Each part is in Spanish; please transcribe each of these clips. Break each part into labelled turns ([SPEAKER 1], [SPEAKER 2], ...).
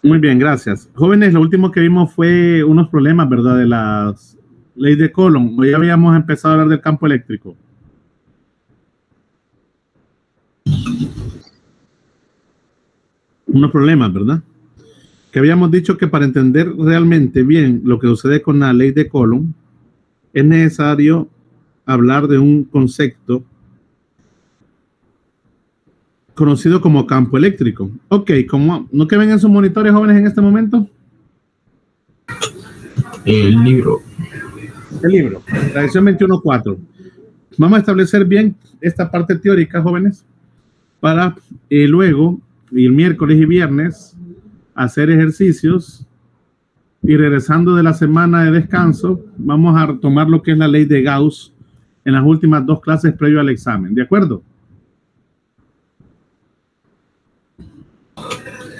[SPEAKER 1] Muy bien, gracias. Jóvenes, lo último que vimos fue unos problemas, ¿verdad? De la ley de Coulomb. Hoy habíamos empezado a hablar del campo eléctrico. Unos problemas, ¿verdad? Que habíamos dicho que para entender realmente bien lo que sucede con la ley de Coulomb, es necesario hablar de un concepto conocido como campo eléctrico. Ok, ¿cómo no que ven en sus monitores, jóvenes, en este momento?
[SPEAKER 2] El libro.
[SPEAKER 1] El libro, la edición 21.4. Vamos a establecer bien esta parte teórica, jóvenes, para luego, el miércoles y viernes, hacer ejercicios y regresando de la semana de descanso, vamos a retomar lo que es la ley de Gauss en las últimas 2 clases previo al examen. ¿De acuerdo?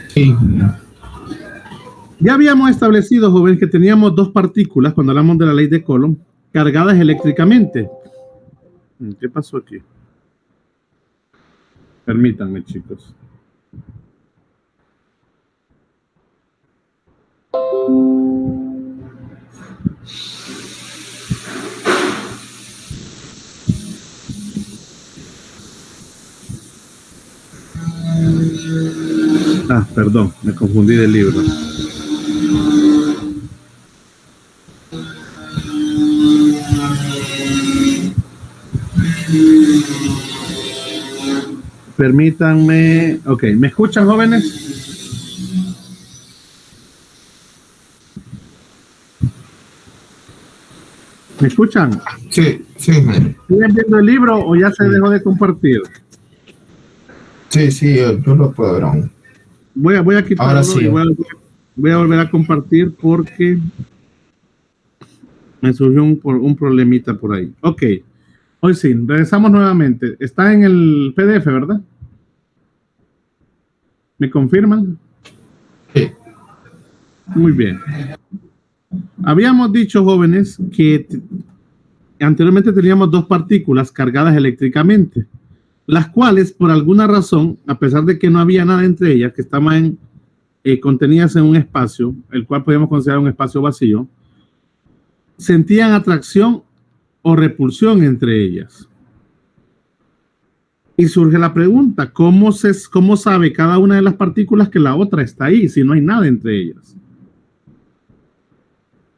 [SPEAKER 2] Sí.
[SPEAKER 1] Ya habíamos establecido, jóvenes, que teníamos 2 partículas cuando hablamos de la ley de Coulomb cargadas eléctricamente. ¿Qué pasó aquí? Permítanme, chicos. Ah, perdón, me confundí del libro. Permítanme. Ok, ¿me escuchan, jóvenes? ¿Me escuchan?
[SPEAKER 2] Sí, sí.
[SPEAKER 1] ¿Siguen viendo el libro o ya se dejó de compartir?
[SPEAKER 2] Sí, yo lo puedo ver aún.
[SPEAKER 1] Voy a quitarlo.
[SPEAKER 2] Ahora sí.
[SPEAKER 1] Y voy a volver a compartir porque me surgió un problemita por ahí. Ok, hoy sí, regresamos nuevamente. Está en el PDF, ¿verdad? ¿Me confirman?
[SPEAKER 2] Sí.
[SPEAKER 1] Muy bien. Habíamos dicho, jóvenes, que anteriormente teníamos 2 partículas cargadas eléctricamente, las cuales, por alguna razón, a pesar de que no había nada entre ellas, que estaban contenidas en un espacio, el cual podemos considerar un espacio vacío, sentían atracción o repulsión entre ellas. Y surge la pregunta, ¿cómo sabe cada una de las partículas que la otra está ahí si no hay nada entre ellas?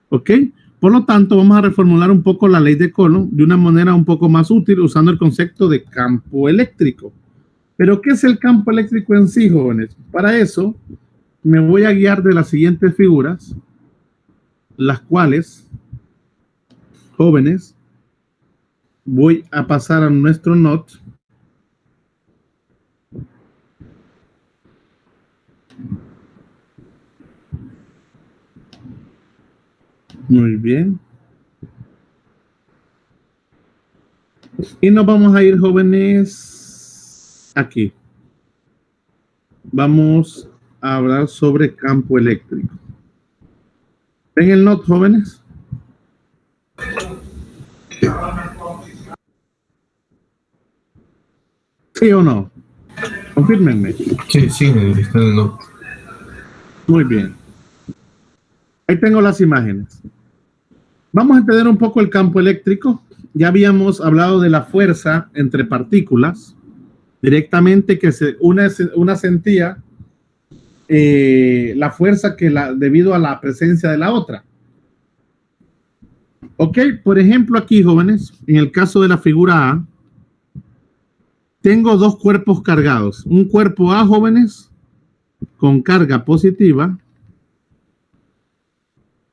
[SPEAKER 1] ¿Ok? Por lo tanto, vamos a reformular un poco la ley de Coulomb de una manera un poco más útil usando el concepto de campo eléctrico. ¿Pero qué es el campo eléctrico en sí, jóvenes? Para eso, me voy a guiar de las siguientes figuras, las cuales, jóvenes, voy a pasar a nuestro note. Muy bien. Y nos vamos a ir, jóvenes, aquí. Vamos a hablar sobre campo eléctrico. ¿Ven el note, jóvenes? ¿Sí o no? Confírmenme.
[SPEAKER 2] Sí, está en el note.
[SPEAKER 1] Muy bien. Ahí tengo las imágenes. Vamos a entender un poco el campo eléctrico. Ya habíamos hablado de la fuerza entre partículas, directamente que una sentía la fuerza debido a la presencia de la otra. Ok, por ejemplo aquí, jóvenes, en el caso de la figura A, tengo 2 cuerpos cargados. Un cuerpo A, jóvenes, con carga positiva,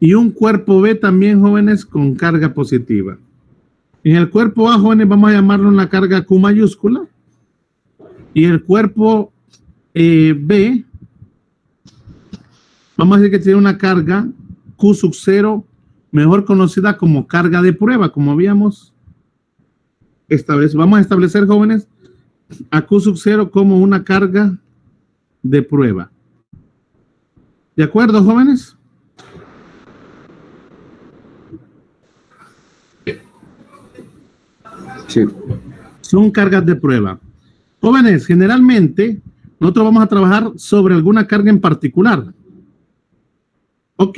[SPEAKER 1] y un cuerpo B también, jóvenes, con carga positiva. En el cuerpo A, jóvenes, vamos a llamarlo una carga Q mayúscula, y el cuerpo B, vamos a decir que tiene una carga Q sub 0, mejor conocida como carga de prueba, como habíamos establecido. Vamos a establecer, jóvenes, a Q sub 0 como una carga de prueba. ¿De acuerdo, jóvenes?
[SPEAKER 2] Sí.
[SPEAKER 1] Son cargas de prueba. Jóvenes, generalmente nosotros vamos a trabajar sobre alguna carga en particular. Ok.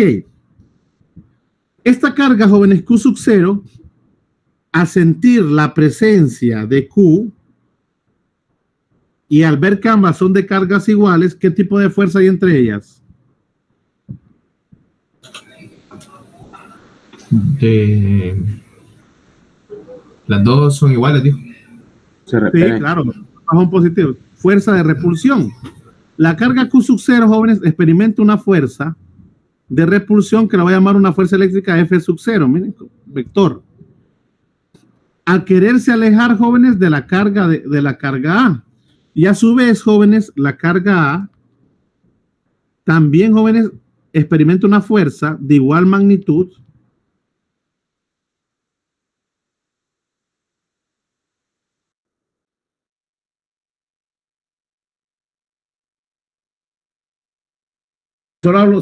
[SPEAKER 1] Esta carga, jóvenes, Q sub 0, al sentir la presencia de Q y al ver que ambas son de cargas iguales, ¿qué tipo de fuerza hay entre ellas?
[SPEAKER 2] Las dos son iguales, dijo.
[SPEAKER 1] Sí, claro, bajo un positivo. Fuerza de repulsión. La carga Q sub 0, jóvenes, experimenta una fuerza de repulsión que la voy a llamar una fuerza eléctrica F sub 0, miren, vector. Al quererse alejar, jóvenes, de la carga de la carga A. Y a su vez, jóvenes, la carga A también, jóvenes, experimenta una fuerza de igual magnitud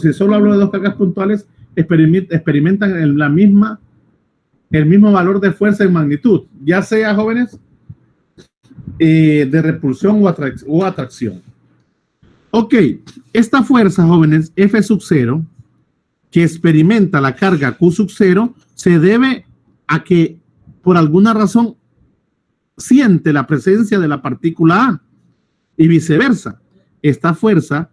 [SPEAKER 1] si solo hablo de dos cargas puntuales, experimentan el mismo valor de fuerza y magnitud, ya sea, jóvenes, de repulsión o atracción. Ok, esta fuerza, jóvenes, F sub 0, que experimenta la carga Q sub 0, se debe a que por alguna razón siente la presencia de la partícula A y viceversa. Esta fuerza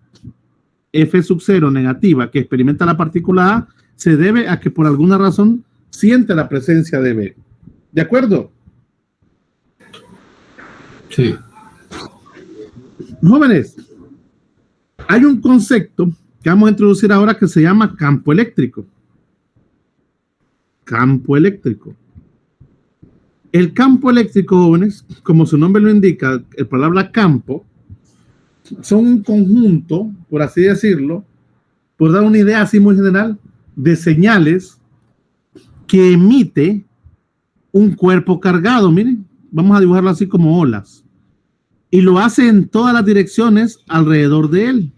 [SPEAKER 1] F sub 0 negativa que experimenta la partícula A se debe a que por alguna razón siente la presencia de B. ¿De acuerdo?
[SPEAKER 2] Sí.
[SPEAKER 1] Jóvenes, hay un concepto que vamos a introducir ahora que se llama campo eléctrico. Campo eléctrico. El campo eléctrico, jóvenes, como su nombre lo indica, la palabra campo, son un conjunto, por así decirlo, por dar una idea así muy general, de señales que emite un cuerpo cargado. Miren, vamos a dibujarlo así como olas. Y lo hace en todas las direcciones alrededor de él.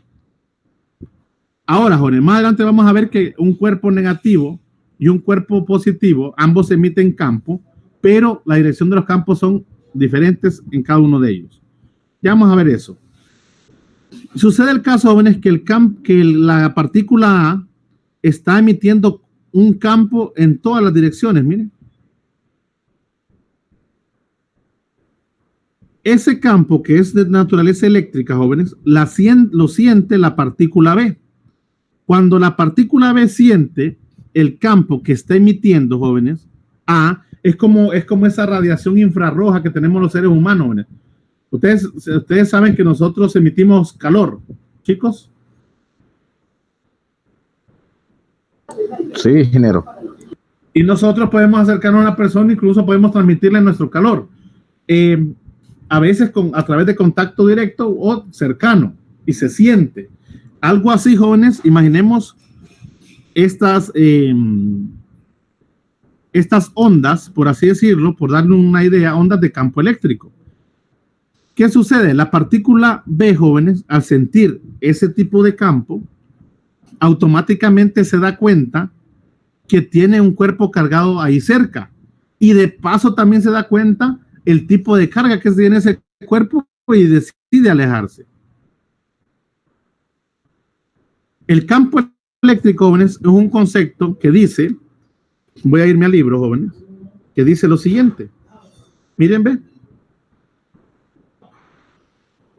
[SPEAKER 1] Ahora, jóvenes, más adelante vamos a ver que un cuerpo negativo y un cuerpo positivo, ambos emiten campo, pero la dirección de los campos son diferentes en cada uno de ellos. Ya vamos a ver eso. Sucede el caso, jóvenes, que la partícula A está emitiendo un campo en todas las direcciones. Miren. Ese campo que es de naturaleza eléctrica, jóvenes, lo siente la partícula B. Cuando la partícula B siente el campo que está emitiendo, jóvenes, A, es como esa radiación infrarroja que tenemos los seres humanos, jóvenes. Ustedes saben que nosotros emitimos calor, chicos.
[SPEAKER 3] Sí, ingeniero.
[SPEAKER 1] Y nosotros podemos acercarnos a una persona, incluso podemos transmitirle nuestro calor. A veces a través de contacto directo o cercano, y se siente. Algo así, jóvenes, imaginemos estas ondas, por así decirlo, por darle una idea, ondas de campo eléctrico. ¿Qué sucede? La partícula B, jóvenes, al sentir ese tipo de campo, automáticamente se da cuenta que tiene un cuerpo cargado ahí cerca. Y de paso también se da cuenta el tipo de carga que tiene ese cuerpo y decide alejarse. El campo eléctrico, jóvenes, es un concepto que dice, voy a irme al libro, jóvenes, que dice lo siguiente. Miren, ve.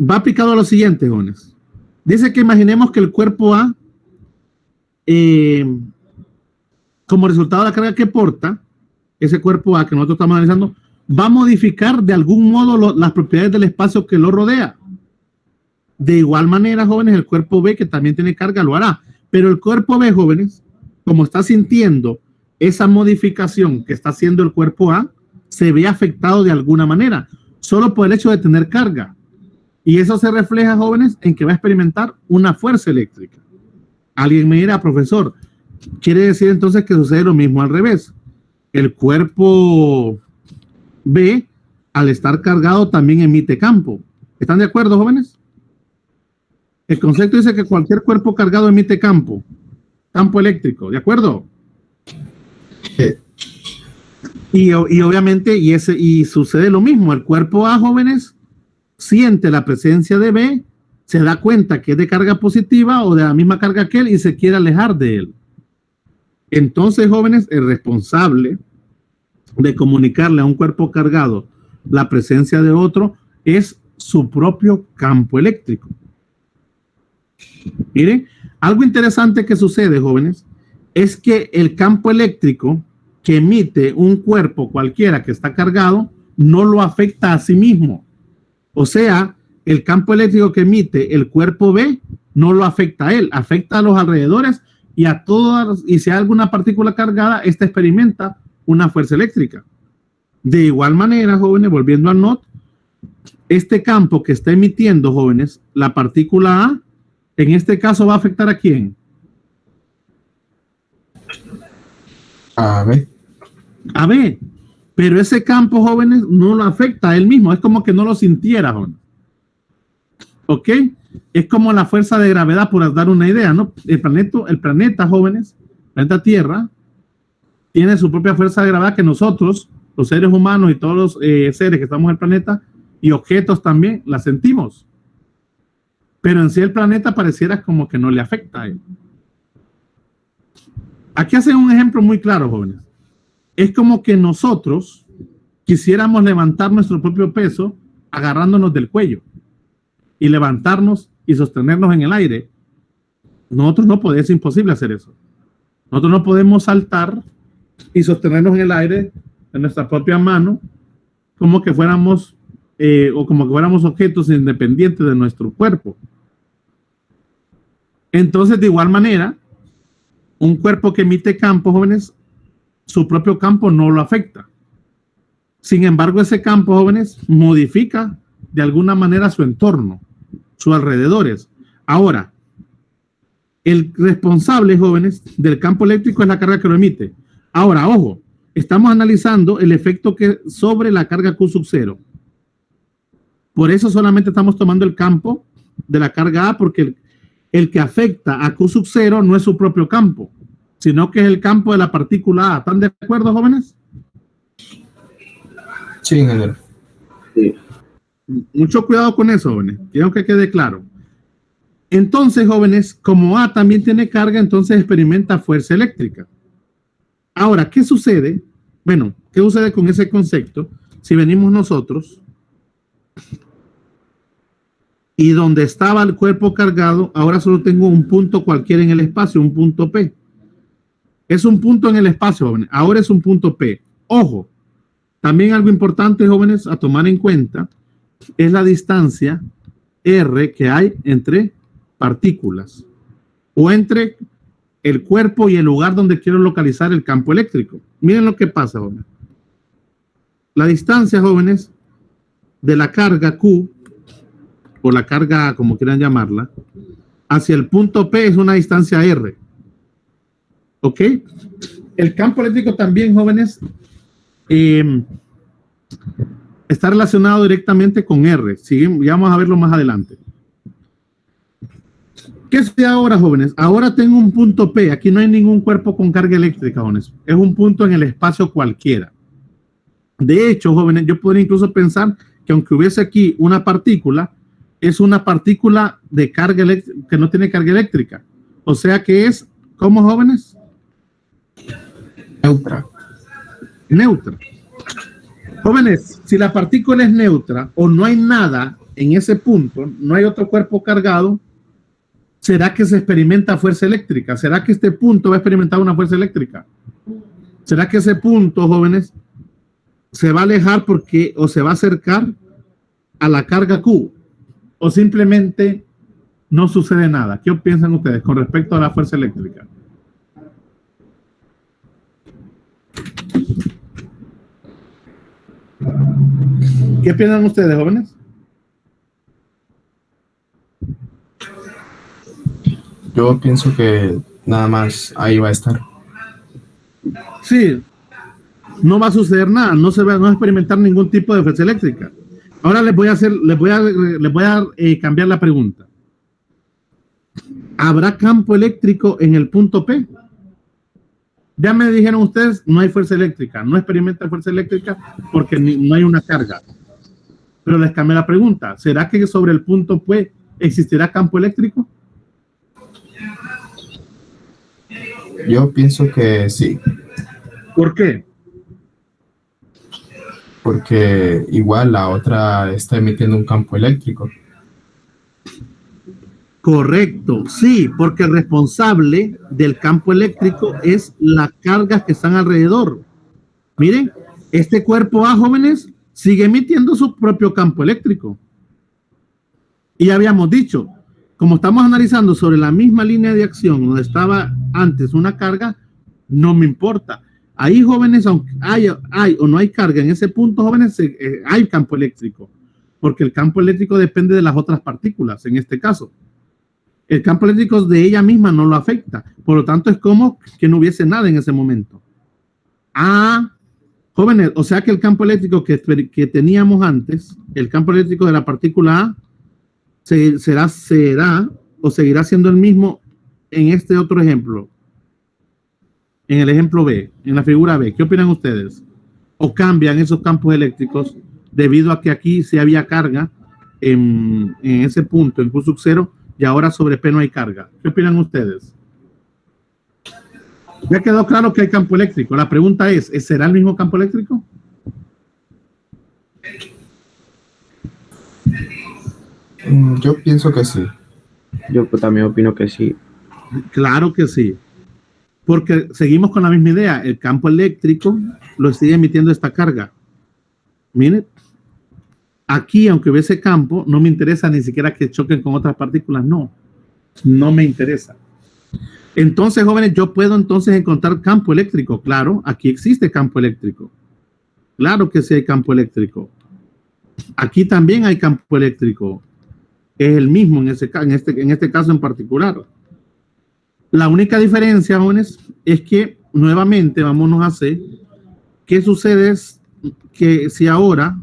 [SPEAKER 1] Va aplicado a lo siguiente, jóvenes. Dice que imaginemos que el cuerpo A, como resultado de la carga que porta, ese cuerpo A que nosotros estamos analizando, va a modificar de algún modo las propiedades del espacio que lo rodea. De igual manera, jóvenes, el cuerpo B, que también tiene carga, lo hará. Pero el cuerpo B, jóvenes, como está sintiendo esa modificación que está haciendo el cuerpo A, se ve afectado de alguna manera, solo por el hecho de tener carga. Y eso se refleja, jóvenes, en que va a experimentar una fuerza eléctrica. Alguien me dirá, profesor, quiere decir entonces que sucede lo mismo al revés. El cuerpo B, al estar cargado, también emite campo. ¿Están de acuerdo, jóvenes? El concepto dice que cualquier cuerpo cargado emite campo eléctrico, ¿de acuerdo? Y obviamente, y sucede lo mismo. El cuerpo A, jóvenes, siente la presencia de B, se da cuenta que es de carga positiva o de la misma carga que él y se quiere alejar de él. Entonces, jóvenes, el responsable de comunicarle a un cuerpo cargado la presencia de otro es su propio campo eléctrico. Miren, algo interesante que sucede, jóvenes, es que el campo eléctrico que emite un cuerpo cualquiera que está cargado no lo afecta a sí mismo. O sea, el campo eléctrico que emite el cuerpo B no lo afecta a él, afecta a los alrededores y a todas, y si hay alguna partícula cargada, esta experimenta una fuerza eléctrica. De igual manera, jóvenes, volviendo al NOT, este campo que está emitiendo, jóvenes, la partícula A, en este caso va a afectar ¿a quién?
[SPEAKER 2] A ver.
[SPEAKER 1] A B. Pero ese campo, jóvenes, no lo afecta a él mismo. Es como que no lo sintiera, jóvenes. ¿Ok? Es como la fuerza de gravedad, por dar una idea, ¿no? El planeta, jóvenes, el planeta Tierra, tiene su propia fuerza de gravedad que nosotros, los seres humanos y todos los seres que estamos en el planeta y objetos también, la sentimos. Pero en sí el planeta pareciera como que no le afecta a él. Aquí hacen un ejemplo muy claro, jóvenes. Es como que nosotros quisiéramos levantar nuestro propio peso agarrándonos del cuello y levantarnos y sostenernos en el aire. Nosotros no podemos, es imposible hacer eso. Nosotros no podemos saltar y sostenernos en el aire en nuestra propia mano como que fuéramos o como que fuéramos objetos independientes de nuestro cuerpo. Entonces, de igual manera, un cuerpo que emite campo, jóvenes, su propio campo no lo afecta. Sin embargo, ese campo, jóvenes, modifica de alguna manera su entorno, sus alrededores. Ahora, el responsable, jóvenes, del campo eléctrico es la carga que lo emite. Ahora, ojo, estamos analizando el efecto que sobre la carga Q sub 0. Por eso solamente estamos tomando el campo de la carga A, porque el que afecta a Q sub 0 no es su propio campo, sino que es el campo de la partícula A. ¿Están de acuerdo, jóvenes?
[SPEAKER 2] Sí, ingeniero.
[SPEAKER 3] Sí.
[SPEAKER 1] Mucho cuidado con eso, jóvenes. Quiero que quede claro. Entonces, jóvenes, como A también tiene carga, entonces experimenta fuerza eléctrica. Ahora, ¿qué sucede? Bueno, ¿qué sucede con ese concepto? Si venimos nosotros y donde estaba el cuerpo cargado, ahora solo tengo un punto cualquiera en el espacio, un punto P. Es un punto en el espacio, jóvenes. Ahora es un punto P. Ojo, también algo importante, jóvenes, a tomar en cuenta es la distancia R que hay entre partículas o entre el cuerpo y el lugar donde quiero localizar el campo eléctrico. Miren lo que pasa, jóvenes. La distancia, jóvenes, de la carga Q o la carga, como quieran llamarla, hacia el punto P es una distancia R. ¿Ok? El campo eléctrico también, jóvenes, está relacionado directamente con R. Siguen, ya vamos a verlo más adelante. ¿Qué sé ahora, jóvenes? Ahora tengo un punto P. Aquí no hay ningún cuerpo con carga eléctrica, jóvenes. Es un punto en el espacio cualquiera. De hecho, jóvenes, yo podría incluso pensar que aunque hubiese aquí una partícula, es una partícula de carga eléctrica que no tiene carga eléctrica. O sea que es, ¿cómo, jóvenes?
[SPEAKER 2] Neutra.
[SPEAKER 1] Neutra. Jóvenes, si la partícula es neutra o no hay nada en ese punto, no hay otro cuerpo cargado, ¿será que se experimenta fuerza eléctrica? ¿Será que este punto va a experimentar una fuerza eléctrica? ¿Será que ese punto, jóvenes, se va a alejar porque o se va a acercar a la carga Q? ¿O simplemente no sucede nada? ¿Qué piensan ustedes con respecto a la fuerza eléctrica? ¿Qué piensan ustedes, jóvenes?
[SPEAKER 2] Yo pienso que nada más ahí va a estar.
[SPEAKER 1] Sí, no va a suceder nada, no se va a experimentar ningún tipo de fuerza eléctrica. Ahora les voy a cambiar la pregunta. ¿Habrá campo eléctrico en el punto P? Ya me dijeron ustedes, no hay fuerza eléctrica, no experimenta fuerza eléctrica porque no hay una carga. Pero les cambié la pregunta. ¿Será que sobre el punto P existirá campo eléctrico?
[SPEAKER 2] Yo pienso que sí,
[SPEAKER 1] ¿Por qué?
[SPEAKER 2] porque igual la otra está emitiendo un campo eléctrico.
[SPEAKER 1] Correcto, sí, porque el responsable del campo eléctrico es las cargas que están alrededor. Miren, este cuerpo A, jóvenes, sigue emitiendo su propio campo eléctrico. Y ya habíamos dicho, como estamos analizando sobre la misma línea de acción donde estaba antes una carga, no me importa. Ahí, jóvenes, aunque hay o no hay carga en ese punto, jóvenes, hay campo eléctrico, porque el campo eléctrico depende de las otras partículas, en este caso. El campo eléctrico de ella misma no lo afecta, por lo tanto es como que no hubiese nada en ese momento. Ah, jóvenes, o sea que el campo eléctrico que teníamos antes, el campo eléctrico de la partícula A, será o seguirá siendo el mismo en este otro ejemplo, en el ejemplo B, en la figura B. ¿Qué opinan ustedes? ¿O cambian esos campos eléctricos debido a que aquí sí había carga en ese punto, en Q sub 0, y ahora sobre P no hay carga? ¿Qué opinan ustedes? Ya quedó claro que hay campo eléctrico. La pregunta es, ¿será el mismo campo eléctrico?
[SPEAKER 2] Yo pienso que sí.
[SPEAKER 4] Yo también opino que sí.
[SPEAKER 1] Claro que sí. Porque seguimos con la misma idea. El campo eléctrico lo sigue emitiendo esta carga. Miren, aquí, aunque hubiese campo, no me interesa ni siquiera que choquen con otras partículas. No me interesa. Entonces, jóvenes, yo puedo entonces encontrar campo eléctrico. Claro, aquí existe campo eléctrico. Claro que sí hay campo eléctrico. Aquí también hay campo eléctrico. Es el mismo en este caso en particular. La única diferencia, jóvenes, es que nuevamente vámonos a C. ¿Qué sucede? Es que si ahora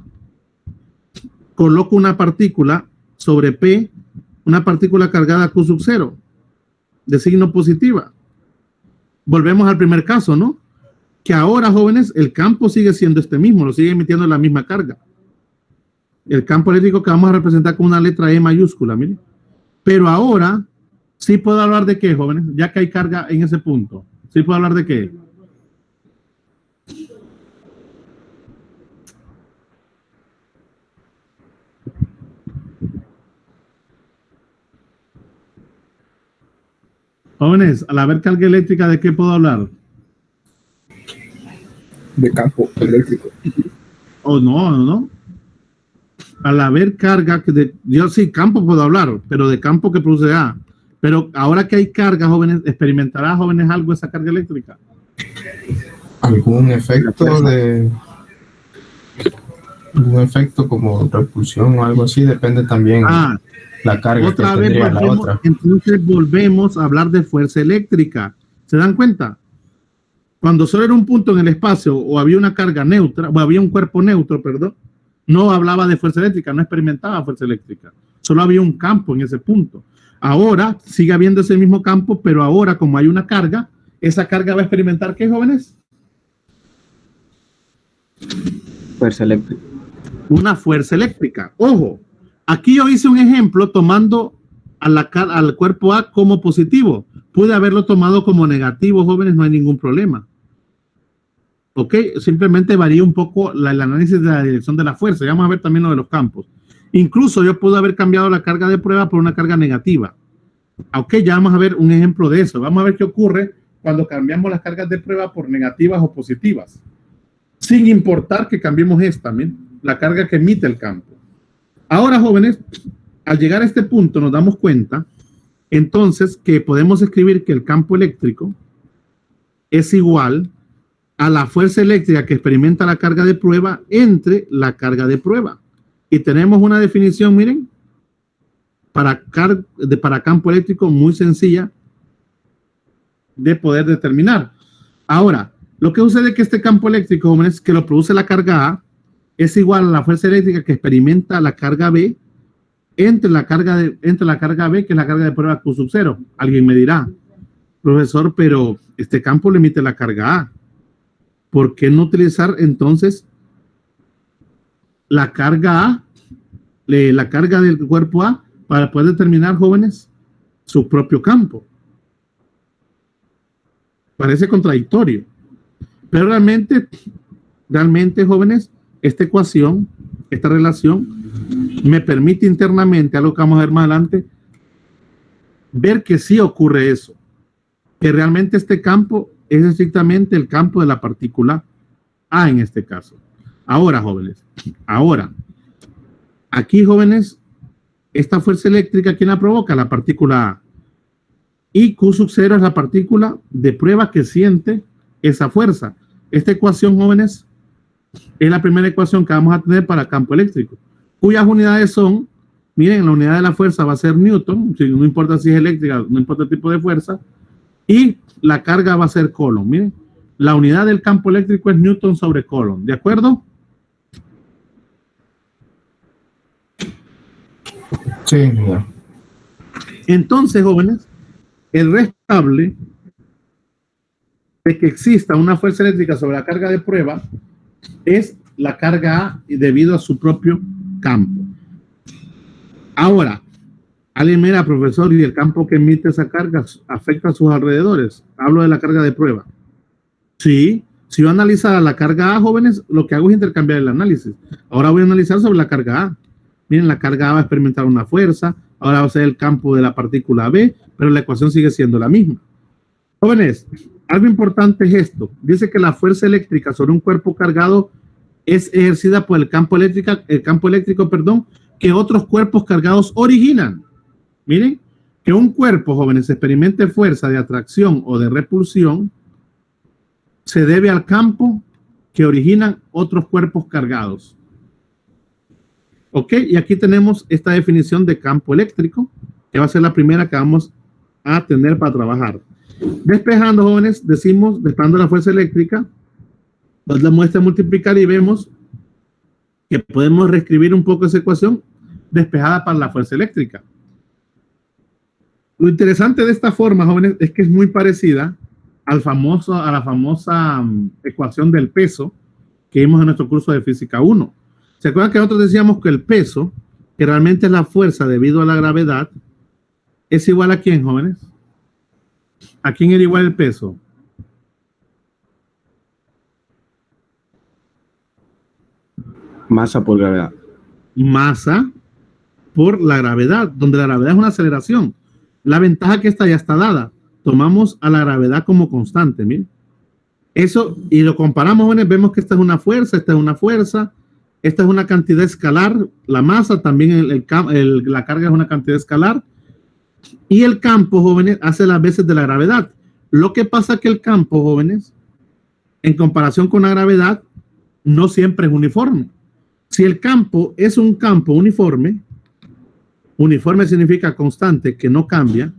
[SPEAKER 1] coloco una partícula sobre P, una partícula cargada Q sub 0, de signo positiva. Volvemos al primer caso, ¿no? Que ahora, jóvenes, el campo sigue siendo este mismo, lo sigue emitiendo la misma carga. El campo eléctrico que vamos a representar con una letra E mayúscula, miren. Pero ahora sí puedo hablar de qué, jóvenes, ya que hay carga en ese punto. Sí puedo hablar de qué. Jóvenes, al haber carga eléctrica, ¿de qué puedo hablar?
[SPEAKER 5] De campo eléctrico.
[SPEAKER 1] Oh, no. Al haber carga, yo sí, campo puedo hablar, pero de campo que produce A. Pero ahora que hay carga, jóvenes, ¿experimentará, jóvenes, algo esa carga eléctrica?
[SPEAKER 2] ¿Algún efecto como repulsión o algo así? Depende también la carga que tendría la otra.
[SPEAKER 1] Entonces volvemos a hablar de fuerza eléctrica. ¿Se dan cuenta? Cuando solo era un punto en el espacio o había una carga neutra, o había un cuerpo neutro, perdón, no hablaba de fuerza eléctrica, no experimentaba fuerza eléctrica. Solo había un campo en ese punto. Ahora sigue habiendo ese mismo campo, pero ahora como hay una carga, esa carga va a experimentar ¿qué, jóvenes?
[SPEAKER 4] Fuerza eléctrica.
[SPEAKER 1] Una fuerza eléctrica. Ojo, aquí yo hice un ejemplo tomando al cuerpo A como positivo. Pude haberlo tomado como negativo, jóvenes, no hay ningún problema. ¿Ok? Simplemente varía un poco el análisis de la dirección de la fuerza. Ya vamos a ver también lo de los campos. Incluso yo puedo haber cambiado la carga de prueba por una carga negativa. Ok, ya vamos a ver un ejemplo de eso. Vamos a ver qué ocurre cuando cambiamos las cargas de prueba por negativas o positivas. Sin importar que cambiemos esta, la carga que emite el campo. Ahora, jóvenes, al llegar a este punto nos damos cuenta entonces que podemos escribir que el campo eléctrico es igual a la fuerza eléctrica que experimenta la carga de prueba entre la carga de prueba. Y tenemos una definición, miren, para campo eléctrico muy sencilla de poder determinar. Ahora, lo que sucede es que este campo eléctrico, jóvenes, que lo produce la carga A, es igual a la fuerza eléctrica que experimenta la carga B entre la carga B, que es la carga de prueba Q sub 0. Alguien me dirá, profesor, pero este campo le emite la carga A. ¿Por qué no utilizar entonces la carga A, la carga del cuerpo A, para poder determinar, jóvenes, su propio campo? Parece contradictorio. Pero realmente, jóvenes, esta ecuación, esta relación, me permite internamente, algo que vamos a ver más adelante, ver que sí ocurre eso. Que realmente este campo es estrictamente el campo de la partícula A en este caso. Ahora, jóvenes, aquí, jóvenes, esta fuerza eléctrica, ¿quién la provoca? La partícula A. Y Q sub 0 es la partícula de prueba que siente esa fuerza. Esta ecuación, jóvenes, es la primera ecuación que vamos a tener para campo eléctrico, cuyas unidades son, miren, la unidad de la fuerza va a ser Newton, no importa si es eléctrica, no importa el tipo de fuerza, y la carga va a ser Coulomb. Miren, la unidad del campo eléctrico es Newton sobre Coulomb, ¿de acuerdo?
[SPEAKER 2] Sí, mira.
[SPEAKER 1] Entonces, jóvenes, el responsable de que exista una fuerza eléctrica sobre la carga de prueba es la carga A debido a su propio campo. Ahora, alguien mira, profesor, y el campo que emite esa carga afecta a sus alrededores. Hablo de la carga de prueba. Sí, si yo analizara la carga A, jóvenes, lo que hago es intercambiar el análisis. Ahora voy a analizar sobre la carga A. Miren, la carga A va a experimentar una fuerza, ahora va a ser el campo de la partícula B, pero la ecuación sigue siendo la misma. Jóvenes, algo importante es esto. Dice que la fuerza eléctrica sobre un cuerpo cargado es ejercida por el campo eléctrico, que otros cuerpos cargados originan. Miren, que un cuerpo, jóvenes, experimente fuerza de atracción o de repulsión se debe al campo que originan otros cuerpos cargados. Ok, y aquí tenemos esta definición de campo eléctrico, que va a ser la primera que vamos a tener para trabajar. Despejando, jóvenes, decimos, despejando la fuerza eléctrica, pues la muestra a multiplicar y vemos que podemos reescribir un poco esa ecuación despejada para la fuerza eléctrica. Lo interesante de esta forma, jóvenes, es que es muy parecida a la famosa ecuación del peso que vimos en nuestro curso de Física 1. ¿Se acuerdan que nosotros decíamos que el peso, que realmente es la fuerza debido a la gravedad, es igual a quién, jóvenes? ¿A quién era igual el peso?
[SPEAKER 4] Masa por gravedad.
[SPEAKER 1] Masa por la gravedad, donde la gravedad es una aceleración. La ventaja que esta ya está dada. Tomamos a la gravedad como constante, miren. Eso, y lo comparamos, jóvenes, vemos que esta es una fuerza, esta es una fuerza, esta es una cantidad escalar, la masa, también la carga es una cantidad escalar, y el campo, jóvenes, hace las veces de la gravedad. Lo que pasa es que el campo, jóvenes, en comparación con la gravedad, no siempre es uniforme. Si el campo es un campo uniforme, uniforme significa constante, que no cambia,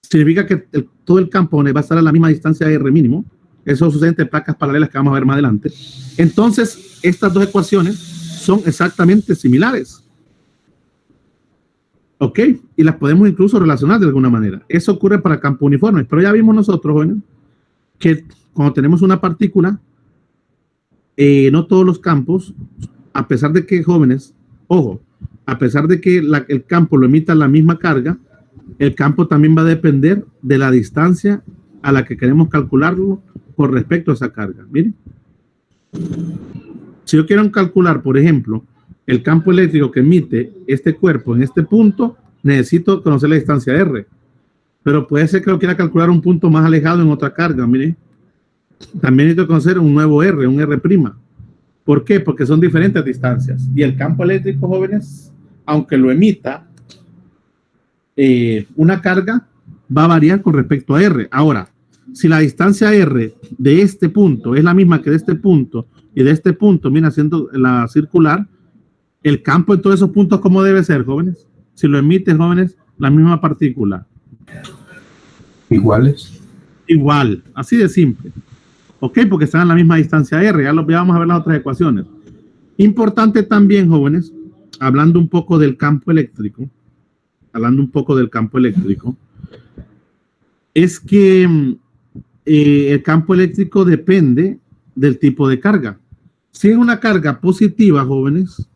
[SPEAKER 1] significa que todo el campo va a estar a la misma distancia R mínimo. Eso sucede entre placas paralelas que vamos a ver más adelante. Entonces, estas dos ecuaciones son exactamente similares. ¿Ok? Y las podemos incluso relacionar de alguna manera. Eso ocurre para campos uniformes. Pero ya vimos nosotros, jóvenes, que cuando tenemos una partícula, no todos los campos, a pesar de que, jóvenes, ojo, a pesar de que el campo lo emita la misma carga, el campo también va a depender de la distancia a la que queremos calcularlo con respecto a esa carga. Miren, si yo quiero calcular, por ejemplo, el campo eléctrico que emite este cuerpo en este punto, necesito conocer la distancia R. Pero puede ser que lo quiera calcular un punto más alejado en otra carga. Miren, también necesito conocer un nuevo R, un R'. ¿Por qué? Porque son diferentes distancias. Y el campo eléctrico, jóvenes, aunque lo emita una carga, va a variar con respecto a R. Ahora, si la distancia R de este punto es la misma que de este punto y de este punto, viene haciendo la circular, el campo en todos esos puntos, ¿cómo debe ser, jóvenes? Si lo emiten, jóvenes, la misma partícula.
[SPEAKER 2] Iguales.
[SPEAKER 1] Igual, así de simple. Ok, porque están a la misma distancia R. Ya vamos a ver las otras ecuaciones. Importante también, jóvenes, hablando un poco del campo eléctrico, es que el campo eléctrico depende del tipo de carga. Si es una carga positiva, jóvenes,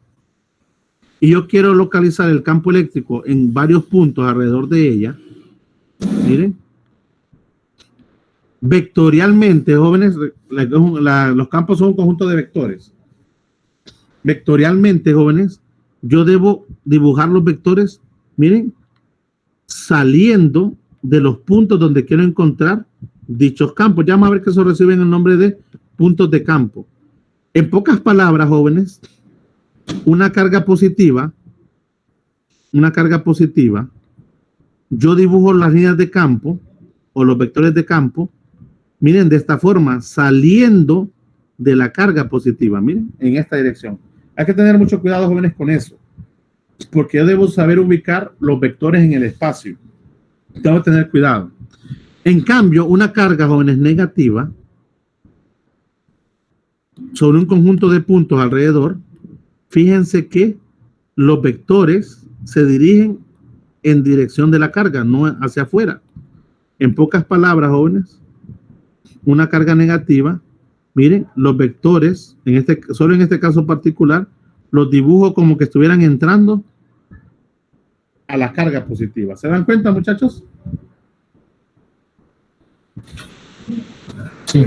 [SPEAKER 1] y yo quiero localizar el campo eléctrico en varios puntos alrededor de ella, Miren. Vectorialmente, jóvenes, los campos son un conjunto de vectores. Vectorialmente, jóvenes, yo debo dibujar los vectores, miren, saliendo de los puntos donde quiero encontrar dichos campos. Ya vamos a ver que eso reciben el nombre de puntos de campo. En pocas palabras, jóvenes, una carga positiva, yo dibujo las líneas de campo o los vectores de campo, miren, de esta forma, saliendo de la carga positiva, miren, en esta dirección. Hay que tener mucho cuidado, jóvenes, con eso, porque yo debo saber ubicar los vectores en el espacio. Tengo que tener cuidado. En cambio, una carga, jóvenes, negativa, sobre un conjunto de puntos alrededor, fíjense que los vectores se dirigen en dirección de la carga, no hacia afuera. En pocas palabras, jóvenes, una carga negativa, miren, los vectores, solo en este caso particular, los dibujo como que estuvieran entrando a la carga positiva. ¿Se dan cuenta, muchachos?
[SPEAKER 2] Sí.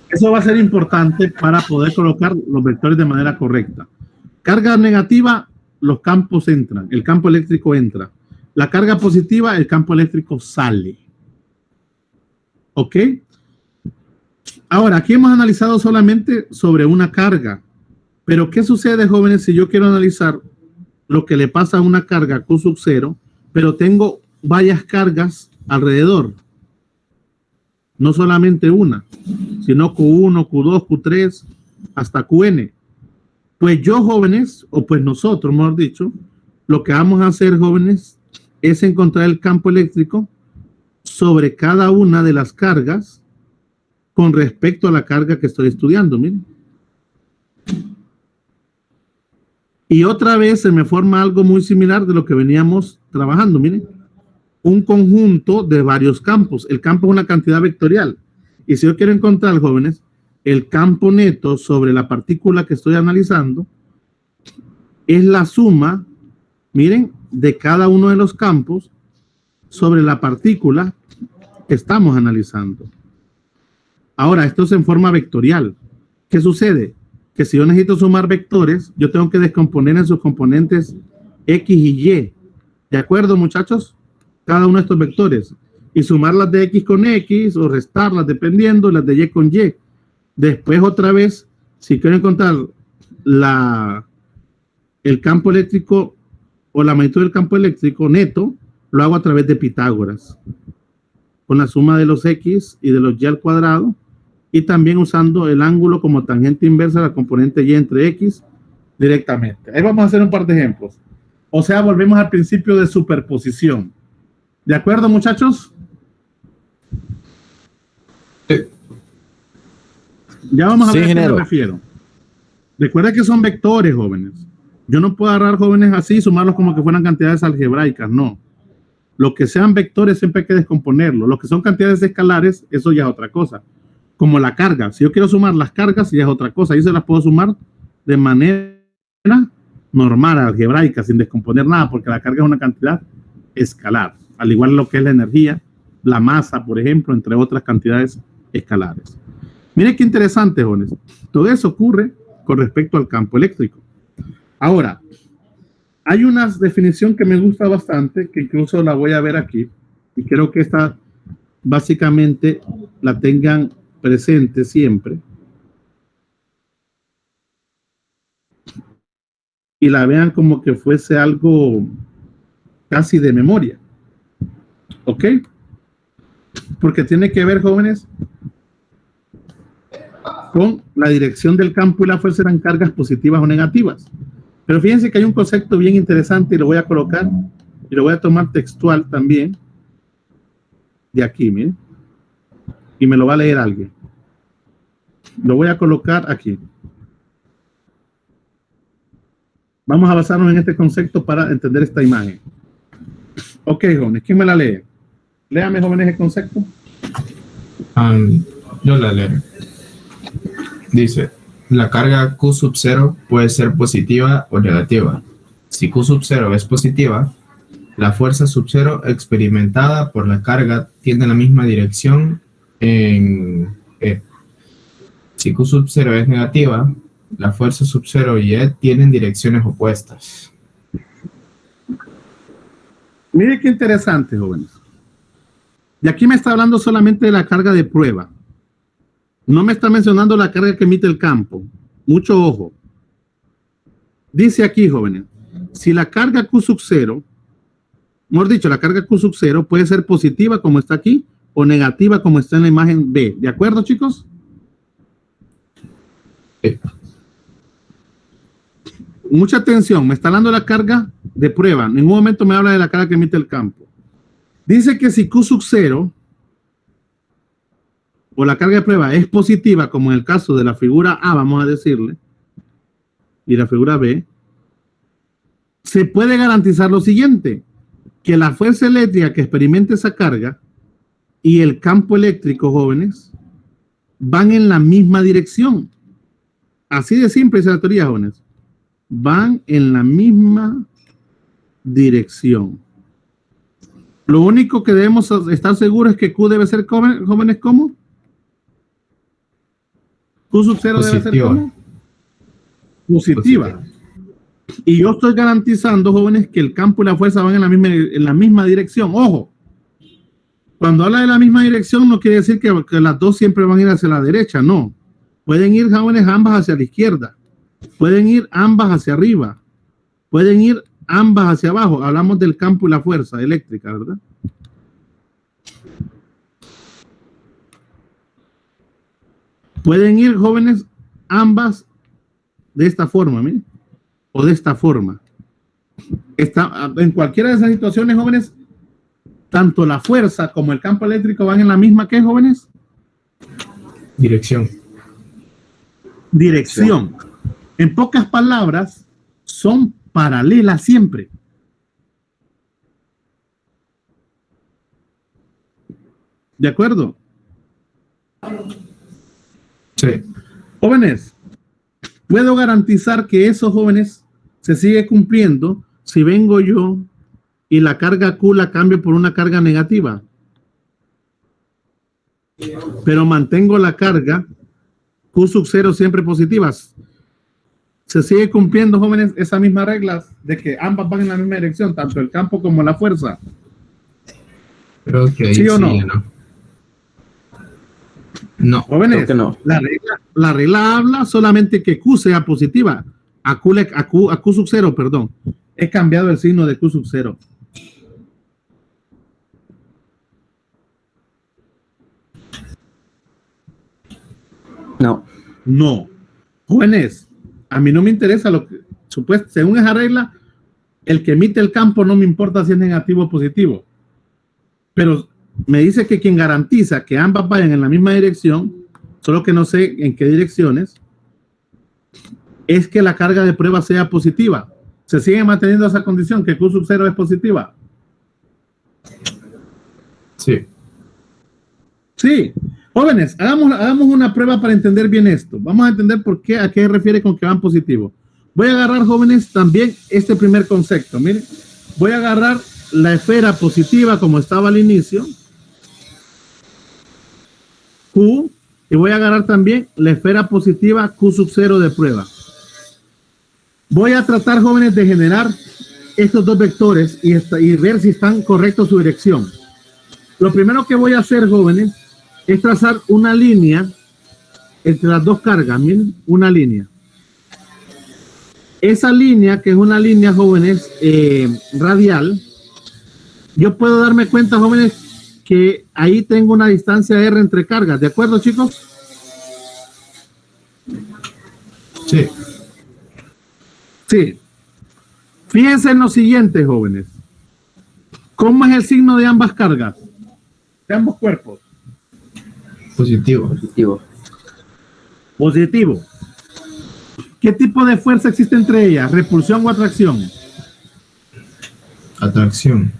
[SPEAKER 1] Eso va a ser importante para poder colocar los vectores de manera correcta. Carga negativa, los campos entran, el campo eléctrico entra. La carga positiva, el campo eléctrico sale. ¿Ok? Ahora, aquí hemos analizado solamente sobre una carga. Pero, ¿qué sucede, jóvenes, si yo quiero analizar lo que le pasa a una carga Q sub 0, pero tengo varias cargas alrededor? No solamente una, sino Q1, Q2, Q3, hasta Qn. Pues yo, jóvenes, o pues nosotros, mejor dicho, lo que vamos a hacer, jóvenes, es encontrar el campo eléctrico sobre cada una de las cargas con respecto a la carga que estoy estudiando, miren. Y otra vez se me forma algo muy similar de lo que veníamos trabajando, miren. Un conjunto de varios campos. El campo es una cantidad vectorial. Y si yo quiero encontrar, jóvenes, el campo neto sobre la partícula que estoy analizando, es la suma, miren, de cada uno de los campos sobre la partícula que estamos analizando. Ahora, esto es en forma vectorial. ¿Qué sucede? Que si yo necesito sumar vectores, yo tengo que descomponer en sus componentes X y Y. ¿De acuerdo, muchachos? Cada uno de estos vectores. Y sumar las de X con X o restarlas dependiendo, las de Y con Y. Después, otra vez, si quiero encontrar el campo eléctrico o la magnitud del campo eléctrico neto, lo hago a través de Pitágoras. Con la suma de los X y de los Y al cuadrado. Y también usando el ángulo como tangente inversa de la componente Y entre X directamente. Ahí vamos a hacer un par de ejemplos. O sea, volvemos al principio de superposición. ¿De acuerdo, muchachos? Ya vamos a ver a qué me refiero. Recuerda que son vectores, jóvenes. Yo no puedo agarrar, jóvenes, así y sumarlos como que fueran cantidades algebraicas, no. Lo que sean vectores siempre hay que descomponerlo. Los que son cantidades escalares, eso ya es otra cosa. Como la carga. Si yo quiero sumar las cargas, ya es otra cosa. Ahí se las puedo sumar de manera normal, algebraica, sin descomponer nada, porque la carga es una cantidad escalar. Al igual lo que es la energía, la masa, por ejemplo, entre otras cantidades escalares. Miren qué interesante, jóvenes. Todo eso ocurre con respecto al campo eléctrico. Ahora, hay una definición que me gusta bastante, que incluso la voy a ver aquí, y creo que esta básicamente la tengan presente siempre y la vean como que fuese algo casi de memoria. ¿Ok? Porque tiene que ver, jóvenes, con la dirección del campo y la fuerza eran cargas positivas o negativas. Pero fíjense que hay un concepto bien interesante y lo voy a colocar y lo voy a tomar textual también de aquí, miren, y me lo va a leer alguien. Lo voy a colocar aquí. Vamos a basarnos en este concepto para entender esta imagen. Ok, jóvenes, ¿quién me la lee? Léame, jóvenes, el concepto.
[SPEAKER 2] Yo la leo. Dice, la carga Q sub 0 puede ser positiva o negativa. Si Q sub 0 es positiva, La fuerza sub cero experimentada por la carga tiene la misma dirección en E. Si Q sub cero es negativa, la fuerza sub cero y E tienen direcciones opuestas.
[SPEAKER 1] Mire qué interesante, jóvenes. Y aquí me está hablando solamente de la carga de prueba. No me está mencionando la carga que emite el campo. Mucho ojo. Dice aquí, jóvenes, si la carga Q sub cero, mejor dicho, la carga Q sub cero puede ser positiva como está aquí o negativa como está en la imagen B. ¿De acuerdo, chicos? Mucha atención, me está hablando de la carga de prueba. En ningún momento me habla de la carga que emite el campo. Dice que si Q sub cero o la carga de prueba es positiva, como en el caso de la figura A, vamos a decirle, y la figura B, se puede garantizar lo siguiente, que la fuerza eléctrica que experimente esa carga y el campo eléctrico, jóvenes, van en la misma dirección. Así de simple es la teoría, jóvenes. Van en la misma dirección. Lo único que debemos estar seguros es que Q debe ser, jóvenes, ¿cómo? Q sub cero debe ser ¿cómo? Positiva. Y yo estoy garantizando, jóvenes, que el campo y la fuerza van en la misma dirección. Ojo, cuando habla de la misma dirección no quiere decir que las dos siempre van a ir hacia la derecha, no. Pueden ir, jóvenes, ambas hacia la izquierda. Pueden ir ambas hacia arriba. Pueden ir ambas hacia abajo. Hablamos del campo y la fuerza eléctrica, ¿verdad? Pueden ir, jóvenes, ambas de esta forma, miren, o de esta forma. En cualquiera de esas situaciones, jóvenes, tanto la fuerza como el campo eléctrico van en la misma, ¿qué, jóvenes?
[SPEAKER 2] Dirección.
[SPEAKER 1] Dirección. En pocas palabras, son paralelas siempre. ¿De acuerdo?
[SPEAKER 2] Sí.
[SPEAKER 1] Jóvenes, puedo garantizar que esos jóvenes se sigue cumpliendo si vengo yo y la carga Q la cambio por una carga negativa. Pero mantengo la carga Q sub cero siempre positivas. Se sigue cumpliendo, jóvenes, esa misma regla de que ambas van en la misma dirección, tanto el campo como la fuerza.
[SPEAKER 2] Creo que ahí
[SPEAKER 1] ¿Sí o no?
[SPEAKER 2] No,
[SPEAKER 1] jóvenes,
[SPEAKER 4] que no.
[SPEAKER 1] La regla habla solamente que Q sea positiva. A Q sub cero, perdón. He cambiado el signo de Q sub cero.
[SPEAKER 4] No.
[SPEAKER 1] No. Jóvenes, a mí no me interesa lo que, según esa regla, el que emite el campo no me importa si es negativo o positivo. Pero me dice que quien garantiza que ambas vayan en la misma dirección, solo que no sé en qué direcciones, es que la carga de prueba sea positiva. Se sigue manteniendo esa condición, que Q sub cero es positiva.
[SPEAKER 2] Sí.
[SPEAKER 1] Sí. Jóvenes, hagamos una prueba para entender bien esto. Vamos a entender a qué se refiere con que van positivos. Voy a agarrar, jóvenes, también este primer concepto. Miren, voy a agarrar la esfera positiva como estaba al inicio, Q, y voy a agarrar también la esfera positiva Q sub cero de prueba. Voy a tratar, jóvenes, de generar estos dos vectores y ver si están correctos su dirección. Lo primero que voy a hacer, jóvenes, es trazar una línea entre las dos cargas. Miren, una línea. Esa línea, que es una línea, jóvenes, radial, yo puedo darme cuenta, jóvenes, que ahí tengo una distancia R entre cargas. ¿De acuerdo, chicos?
[SPEAKER 2] Sí.
[SPEAKER 1] Sí. Fíjense en lo siguiente, jóvenes. ¿Cómo es el signo de ambas cargas? De ambos cuerpos.
[SPEAKER 2] Positivo.
[SPEAKER 4] Positivo.
[SPEAKER 1] Positivo. ¿Qué tipo de fuerza existe entre ellas? ¿Repulsión o atracción?
[SPEAKER 2] Atracción.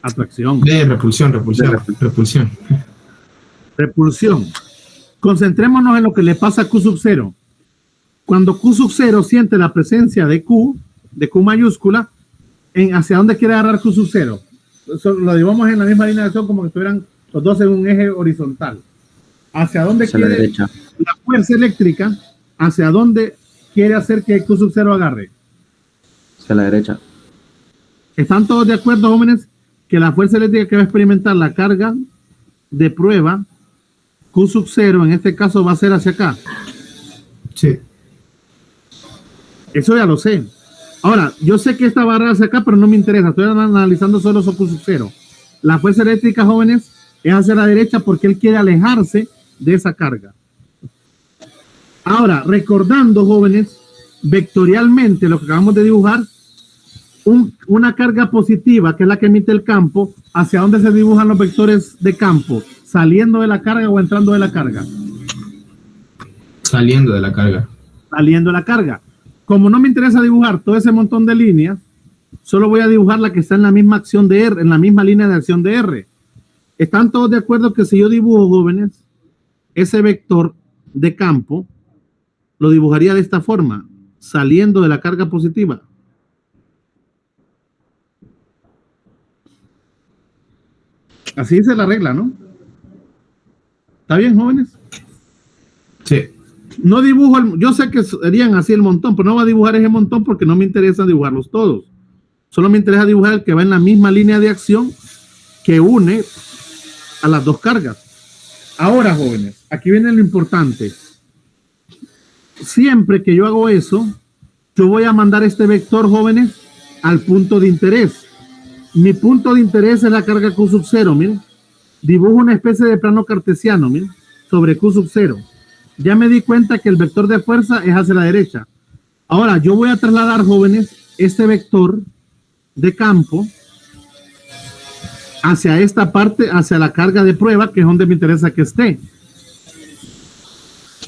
[SPEAKER 1] Atracción.
[SPEAKER 2] Repulsión.
[SPEAKER 1] Repulsión. Concentrémonos en lo que le pasa a Q sub cero. Cuando Q sub cero siente la presencia de Q mayúscula, hacia dónde quiere agarrar Q sub 0. Lo dibujamos en la misma línea de acción como que estuvieran los dos en un eje horizontal. ¿Hacia dónde
[SPEAKER 4] Hacia
[SPEAKER 1] quiere
[SPEAKER 4] la derecha.
[SPEAKER 1] la fuerza eléctrica? ¿Hacia dónde quiere hacer que Q sub 0 agarre?
[SPEAKER 4] Hacia la derecha.
[SPEAKER 1] ¿Están todos de acuerdo, jóvenes, que la fuerza eléctrica que va a experimentar la carga de prueba, Q sub 0, en este caso va a ser hacia acá?
[SPEAKER 2] Sí.
[SPEAKER 1] Eso ya lo sé. Ahora, yo sé que esta barra hacia acá, pero no me interesa. Estoy analizando solo su Q sub 0. La fuerza eléctrica, jóvenes, es hacia la derecha porque él quiere alejarse de esa carga. Ahora, recordando, jóvenes, vectorialmente lo que acabamos de dibujar, una carga positiva, que es la que emite el campo, ¿hacia dónde se dibujan los vectores de campo? ¿Saliendo de la carga o entrando de la carga?
[SPEAKER 2] Saliendo de la carga.
[SPEAKER 1] Saliendo de la carga. Como no me interesa dibujar todo ese montón de líneas, solo voy a dibujar la que está en la misma acción de R, en la misma línea de acción de R. ¿Están todos de acuerdo que si yo dibujo, jóvenes, ese vector de campo, lo dibujaría de esta forma, saliendo de la carga positiva? Así dice la regla, ¿no? ¿Está bien, jóvenes?
[SPEAKER 2] Sí.
[SPEAKER 1] No dibujo, yo sé que serían así el montón, pero no voy a dibujar ese montón porque no me interesa dibujarlos todos. Solo me interesa dibujar el que va en la misma línea de acción que une a las dos cargas. Ahora, jóvenes, aquí viene lo importante. Siempre que yo hago eso, yo voy a mandar este vector, jóvenes, al punto de interés. Mi punto de interés es la carga Q sub 0, miren. Dibujo una especie de plano cartesiano, miren, sobre Q sub 0. Ya me di cuenta que el vector de fuerza es hacia la derecha. Ahora, yo voy a trasladar, jóvenes, este vector de campo hacia esta parte, hacia la carga de prueba, que es donde me interesa que esté.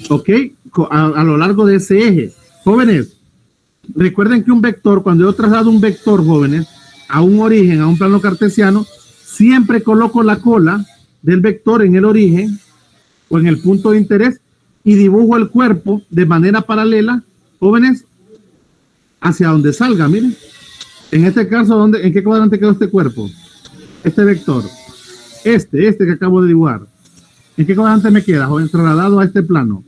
[SPEAKER 1] ¿Ok? A lo largo de ese eje. Jóvenes, recuerden que un vector, cuando yo traslado un vector, jóvenes, a un origen, a un plano cartesiano, siempre coloco la cola del vector en el origen o en el punto de interés y dibujo el cuerpo de manera paralela, jóvenes, hacia donde salga. Miren, en este caso, ¿en qué cuadrante quedó este cuerpo? Este vector, este que acabo de dibujar, ¿en qué cuadrante me queda, joven? Trasladado a este plano.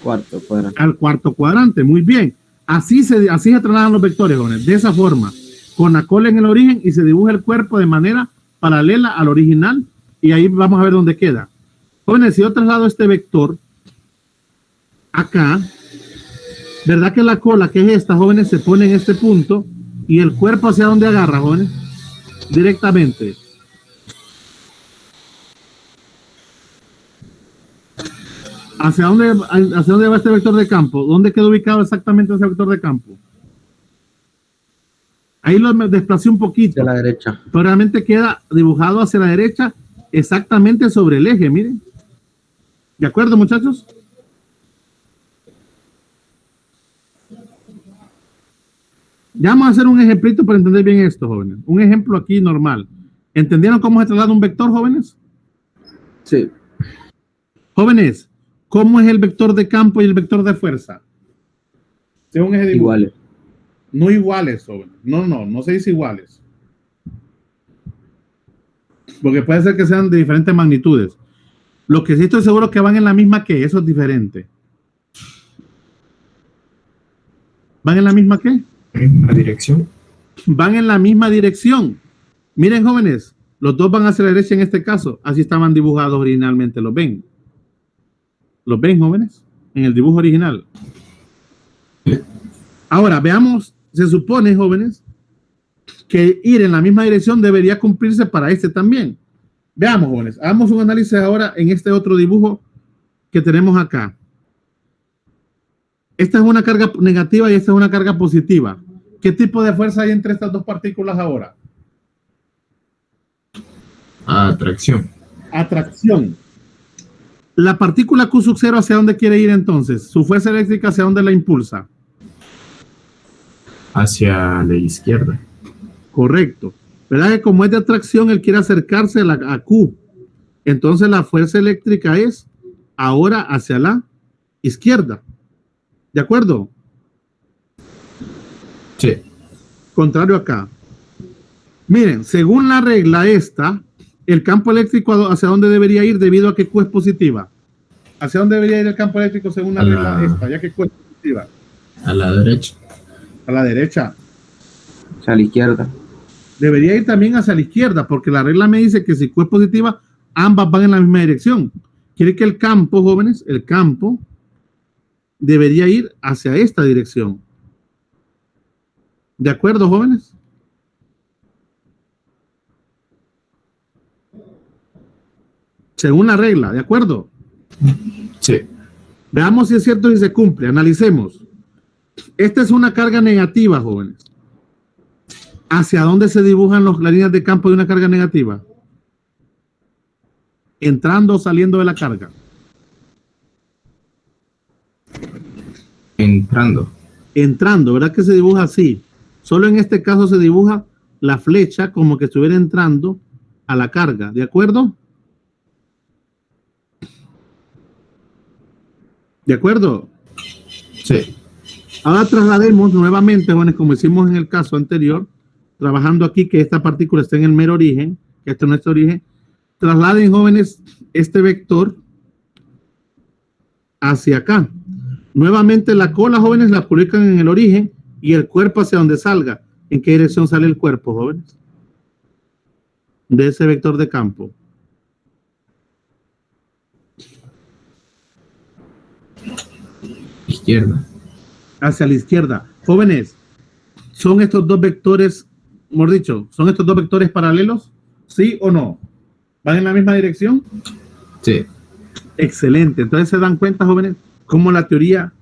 [SPEAKER 4] Cuarto cuadrante.
[SPEAKER 1] Al cuarto cuadrante, muy bien. Así se trasladan los vectores, jóvenes, de esa forma, con la cola en el origen y se dibuja el cuerpo de manera paralela al original y ahí vamos a ver dónde queda. Jóvenes, si yo traslado este vector acá, ¿verdad que la cola, que es esta, jóvenes, se pone en este punto y el cuerpo hacia dónde agarra, jóvenes? Directamente. ¿Hacia dónde va este vector de campo? ¿Dónde quedó ubicado exactamente ese vector de campo? Ahí lo desplacé un poquito.
[SPEAKER 4] Hacia la derecha.
[SPEAKER 1] Pero realmente queda dibujado hacia la derecha, exactamente sobre el eje, miren. ¿De acuerdo, muchachos? Ya vamos a hacer un ejemplito para entender bien esto, jóvenes. Un ejemplo aquí normal. ¿Entendieron cómo se traslada un vector, jóvenes?
[SPEAKER 4] Sí.
[SPEAKER 1] Jóvenes, ¿cómo es el vector de campo y el vector de fuerza? Según ese dibujo.
[SPEAKER 4] Iguales.
[SPEAKER 1] No iguales, jóvenes. No se dice iguales. Porque puede ser que sean de diferentes magnitudes. Lo que sí estoy seguro que van en la misma que, eso es diferente. ¿Van en la misma qué?
[SPEAKER 2] En la dirección.
[SPEAKER 1] Van en la misma dirección. Miren, jóvenes, los dos van hacia la derecha en este caso. Así estaban dibujados originalmente. ¿Los ven? ¿Los ven, jóvenes? En el dibujo original. Ahora, veamos, se supone, jóvenes, que ir en la misma dirección debería cumplirse para este también. Veamos, jóvenes, hagamos un análisis ahora en este otro dibujo que tenemos acá. Esta es una carga negativa y esta es una carga positiva. ¿Qué tipo de fuerza hay entre estas dos partículas ahora?
[SPEAKER 2] Atracción.
[SPEAKER 1] Atracción. La partícula Q sub 0, ¿hacia dónde quiere ir entonces? Su fuerza eléctrica, ¿hacia dónde la impulsa?
[SPEAKER 2] Hacia la izquierda.
[SPEAKER 1] Correcto. ¿Verdad que como es de atracción, él quiere acercarse a Q? Entonces la fuerza eléctrica es ahora hacia la izquierda. ¿De acuerdo?
[SPEAKER 2] Sí.
[SPEAKER 1] Contrario acá. Miren, según la regla esta, el campo eléctrico hacia dónde debería ir debido a que Q es positiva. ¿Hacia dónde debería ir el campo eléctrico según la regla esta, ya que Q es positiva?
[SPEAKER 2] A la derecha.
[SPEAKER 1] A la derecha.
[SPEAKER 4] O sea, a la izquierda.
[SPEAKER 1] Debería ir también hacia la izquierda, porque la regla me dice que si Q es positiva, ambas van en la misma dirección. Quiere que el campo, jóvenes, el campo debería ir hacia esta dirección. ¿De acuerdo, jóvenes? Según la regla, ¿de acuerdo?
[SPEAKER 2] Sí.
[SPEAKER 1] Veamos si es cierto y se cumple. Analicemos. Esta es una carga negativa, jóvenes. ¿Hacia dónde se dibujan las líneas de campo de una carga negativa? Entrando o saliendo de la carga.
[SPEAKER 2] Entrando.
[SPEAKER 1] Entrando, ¿verdad que se dibuja así? Solo en este caso se dibuja la flecha como que estuviera entrando a la carga, ¿de acuerdo? ¿De acuerdo?
[SPEAKER 2] Sí.
[SPEAKER 1] Ahora traslademos nuevamente, jóvenes, como hicimos en el caso anterior, trabajando aquí que esta partícula está en el mero origen, que este es nuestro origen. Trasladen, jóvenes, este vector hacia acá. Nuevamente la cola, jóvenes, la publican en el origen y el cuerpo hacia donde salga. ¿En qué dirección sale el cuerpo, jóvenes? De ese vector de campo.
[SPEAKER 2] Izquierda.
[SPEAKER 1] Hacia la izquierda. Jóvenes, ¿son estos dos vectores, mejor dicho, son estos dos vectores paralelos? ¿Sí o no? ¿Van en la misma dirección?
[SPEAKER 2] Sí.
[SPEAKER 1] Excelente. Entonces se dan cuenta, jóvenes, cómo la teoría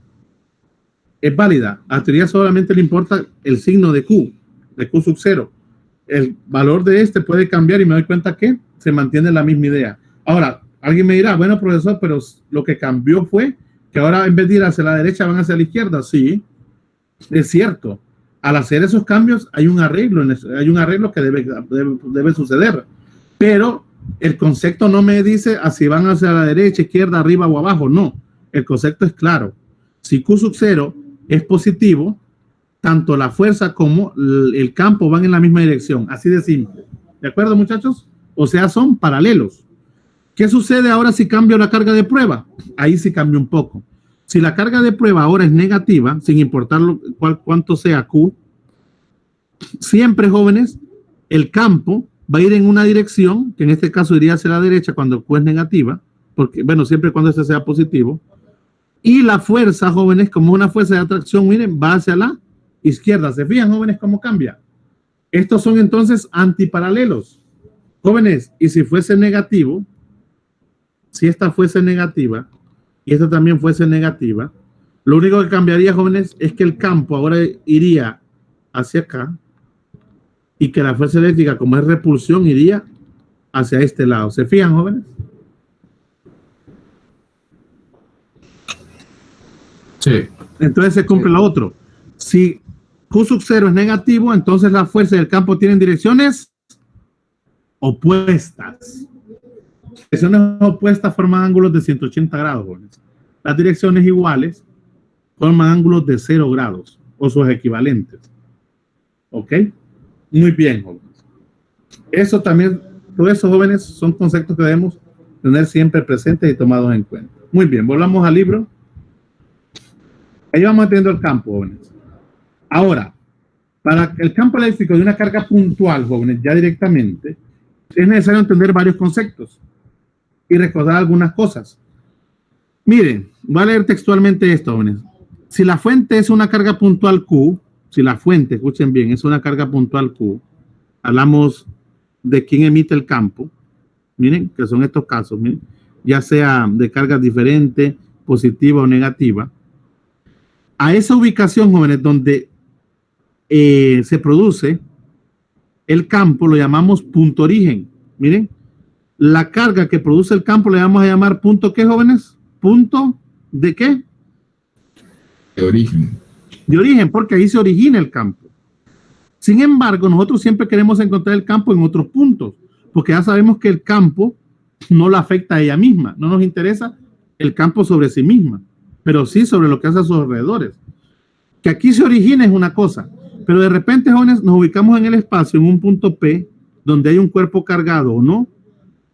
[SPEAKER 1] es válida. A la teoría solamente le importa el signo de Q sub 0. El valor de este puede cambiar y me doy cuenta que se mantiene la misma idea. Ahora, alguien me dirá, bueno, profesor, pero lo que cambió fue que ahora en vez de ir hacia la derecha van hacia la izquierda. Sí, es cierto. Al hacer esos cambios hay un arreglo que debe suceder. Pero el concepto no me dice si van hacia la derecha, izquierda, arriba o abajo. No, el concepto es claro. Si Q sub 0 es positivo, tanto la fuerza como el campo van en la misma dirección. Así de simple. ¿De acuerdo, muchachos? O sea, son paralelos. ¿Qué sucede ahora si cambio la carga de prueba? Ahí sí cambia un poco. Si la carga de prueba ahora es negativa, sin importar cuánto sea Q, siempre, jóvenes, el campo va a ir en una dirección, que en este caso iría hacia la derecha cuando Q es negativa, porque, bueno, siempre cuando este sea positivo. Y la fuerza, jóvenes, como una fuerza de atracción, miren, va hacia la izquierda. ¿Se fijan, jóvenes, cómo cambia? Estos son entonces antiparalelos. Jóvenes, y si fuese negativo, si esta fuese negativa y esta también fuese negativa, lo único que cambiaría, jóvenes, es que el campo ahora iría hacia acá y que la fuerza eléctrica, como es repulsión, iría hacia este lado. ¿Se fijan, jóvenes?
[SPEAKER 2] Sí.
[SPEAKER 1] Entonces se cumple lo otro. Si Q sub 0 es negativo, entonces la fuerza del campo tienen direcciones opuestas. Direcciones opuestas forman ángulos de 180 grados, jóvenes. Las direcciones iguales forman ángulos de 0 grados o sus equivalentes. ¿Ok? Muy bien, jóvenes. Eso también, todos esos, jóvenes, son conceptos que debemos tener siempre presentes y tomados en cuenta. Muy bien, volvamos al libro. Ahí vamos teniendo el campo, jóvenes. Ahora, para el campo eléctrico de una carga puntual, jóvenes, ya directamente, es necesario entender varios conceptos y recordar algunas cosas. Miren, voy a leer textualmente esto, jóvenes. Si la fuente es una carga puntual Q, si la fuente, escuchen bien, es una carga puntual Q, hablamos de quién emite el campo, miren, que son estos casos, miren, ya sea de cargas diferentes, positiva o negativa. A esa ubicación, jóvenes, donde se produce el campo, lo llamamos punto origen. Miren, la carga que produce el campo le vamos a llamar punto ¿qué, jóvenes? ¿Punto de qué?
[SPEAKER 2] De origen.
[SPEAKER 1] De origen, porque ahí se origina el campo. Sin embargo, nosotros siempre queremos encontrar el campo en otros puntos, porque ya sabemos que el campo no la afecta a ella misma. No nos interesa el campo sobre sí misma, pero sí sobre lo que hace a sus alrededores. Que aquí se origina es una cosa, Pero de repente, jóvenes, nos ubicamos en el espacio, en un punto P, donde hay un cuerpo cargado o no.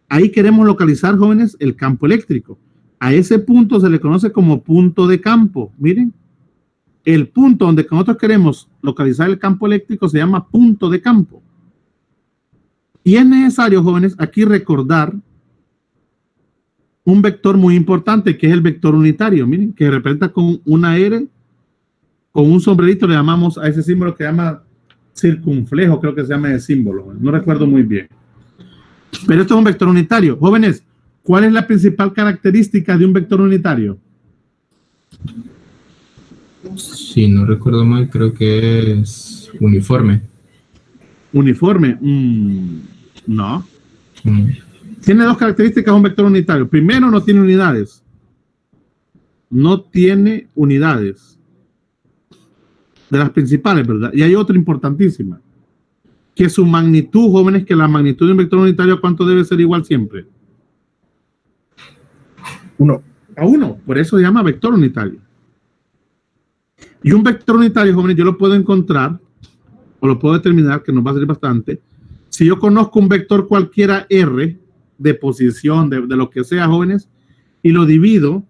[SPEAKER 1] Ahí queremos localizar, jóvenes, el campo eléctrico. A ese punto se le conoce como punto de campo. Miren, el punto donde nosotros queremos localizar el campo eléctrico se llama punto de campo. Y es necesario, jóvenes, aquí recordar un vector muy importante, que es el vector unitario. Miren, que representa con una R, con un sombrerito, le llamamos a ese símbolo que se llama circunflejo, creo que se llama ese símbolo. No recuerdo muy bien. Pero esto es un vector unitario. Jóvenes, ¿cuál es la principal característica de un vector unitario?
[SPEAKER 2] Si no recuerdo mal, creo que es uniforme.
[SPEAKER 1] Uniforme. No. Tiene dos características un vector unitario. Primero, no tiene unidades. No tiene unidades. De las principales, ¿verdad? Y hay otra importantísima. Que su magnitud, jóvenes, que la magnitud de un vector unitario, ¿cuánto debe ser igual siempre?
[SPEAKER 5] 1.
[SPEAKER 1] A 1. Por eso se llama vector unitario. Y un vector unitario, jóvenes, yo lo puedo encontrar, o lo puedo determinar, que nos va a servir bastante, si yo conozco un vector cualquiera R, de posición, de lo que sea, jóvenes, y lo divido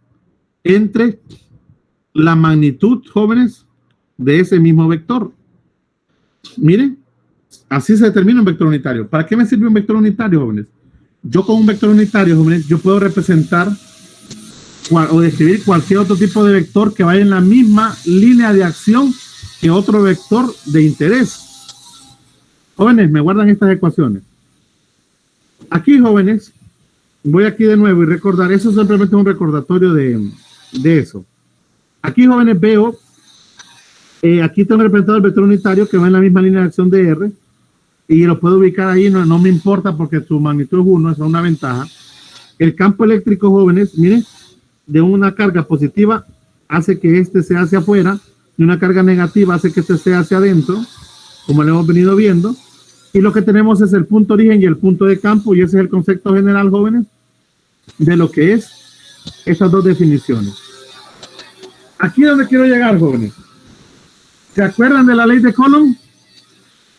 [SPEAKER 1] entre la magnitud, jóvenes, de ese mismo vector. Miren, así se determina un vector unitario. ¿Para qué me sirve un vector unitario, jóvenes? Yo con un vector unitario, jóvenes, yo puedo representar o describir cualquier otro tipo de vector que vaya en la misma línea de acción que otro vector de interés. Jóvenes, me guardan estas ecuaciones. Aquí, jóvenes, voy aquí de nuevo y recordar, eso simplemente es un recordatorio de eso. Aquí, jóvenes, veo, aquí tengo representado el vector unitario que va en la misma línea de acción de R y lo puedo ubicar ahí, no me importa porque su magnitud es 1, esa es una ventaja. El campo eléctrico, jóvenes, miren, de una carga positiva hace que este sea hacia afuera y una carga negativa hace que este sea hacia adentro, como lo hemos venido viendo. Y lo que tenemos es el punto origen y el punto de campo, y ese es el concepto general, jóvenes, de lo que es esas dos definiciones. Aquí es donde quiero llegar, jóvenes. ¿Se acuerdan de la ley de Coulomb?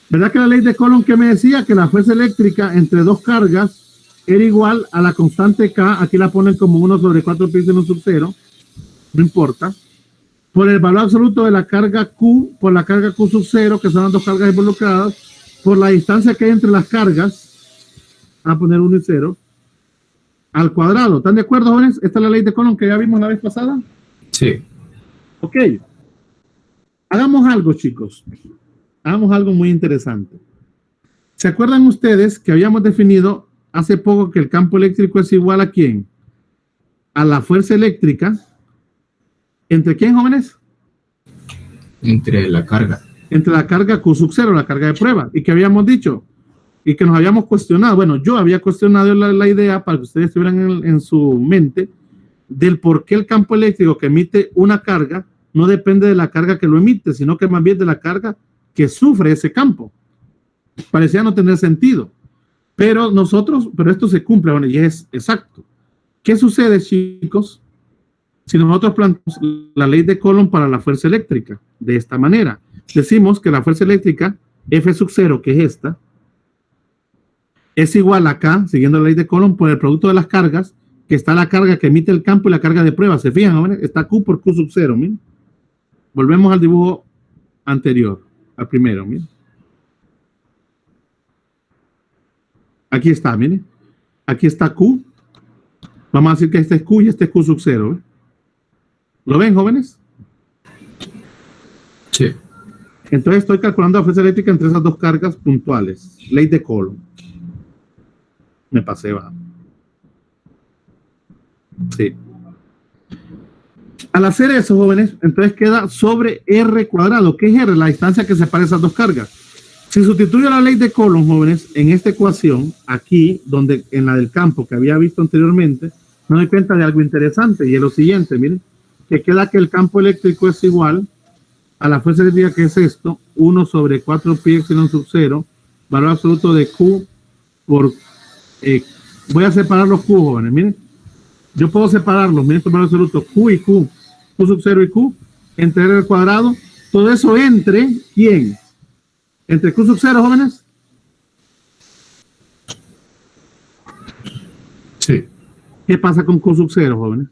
[SPEAKER 1] ¿Verdad que la ley de Coulomb que me decía que la fuerza eléctrica entre dos cargas era igual a la constante K? Aquí la ponen como 1 sobre 4 pi seno sub 0, no importa, por el valor absoluto de la carga Q por la carga Q sub 0, que son las dos cargas involucradas, por la distancia que hay entre las cargas, a poner 1 y 0, al cuadrado. ¿Están de acuerdo, jóvenes? Esta es la ley de Coulomb que ya vimos la vez pasada.
[SPEAKER 2] Sí.
[SPEAKER 1] Ok. Hagamos algo, chicos. Hagamos algo muy interesante. ¿Se acuerdan ustedes que habíamos definido hace poco que el campo eléctrico es igual a quién? A la fuerza eléctrica. ¿Entre quién, jóvenes?
[SPEAKER 2] Entre la carga.
[SPEAKER 1] Entre la carga Q sub 0, la carga de prueba. ¿Y que habíamos dicho? Y que nos habíamos cuestionado. Bueno, yo había cuestionado la idea para que ustedes tuvieran en su mente del por qué el campo eléctrico que emite una carga no depende de la carga que lo emite, sino que más bien de la carga que sufre ese campo. Parecía no tener sentido. Pero esto se cumple, bueno, y es exacto. ¿Qué sucede, chicos, si nosotros planteamos la ley de Coulomb para la fuerza eléctrica? De esta manera. Decimos que la fuerza eléctrica, F sub 0, que es esta, es igual a K, siguiendo la ley de Coulomb, por el producto de las cargas, que está la carga que emite el campo y la carga de prueba. ¿Se fijan, jóvenes? Está Q por Q sub 0, miren. Volvemos al dibujo anterior, al primero, miren. Aquí está, miren. Aquí está Q. Vamos a decir que este es Q y este es Q sub 0. ¿Eh? ¿Lo ven, jóvenes?
[SPEAKER 2] Sí.
[SPEAKER 1] Entonces estoy calculando la fuerza eléctrica entre esas dos cargas puntuales. Ley de Coulomb. Me pasé, va. Sí. Al hacer eso, jóvenes, entonces queda sobre R cuadrado. ¿Qué es R? La distancia que separa esas dos cargas. Si sustituyo la ley de Coulomb, jóvenes, en esta ecuación, aquí, donde en la del campo que había visto anteriormente, me doy cuenta de algo interesante, y es lo siguiente, miren, que queda que el campo eléctrico es igual a la fuerza eléctrica, que es esto, 1 sobre 4 pi epsilon sub 0, valor absoluto de Q por... voy a separar los Q, jóvenes, miren. Yo puedo separarlos, miren, por valor absoluto, Q y Q, Q sub 0 y Q, entre R al cuadrado, todo eso entre, ¿quién? Entre Q sub 0, jóvenes.
[SPEAKER 2] Sí,
[SPEAKER 1] ¿Qué pasa con Q sub 0, jóvenes?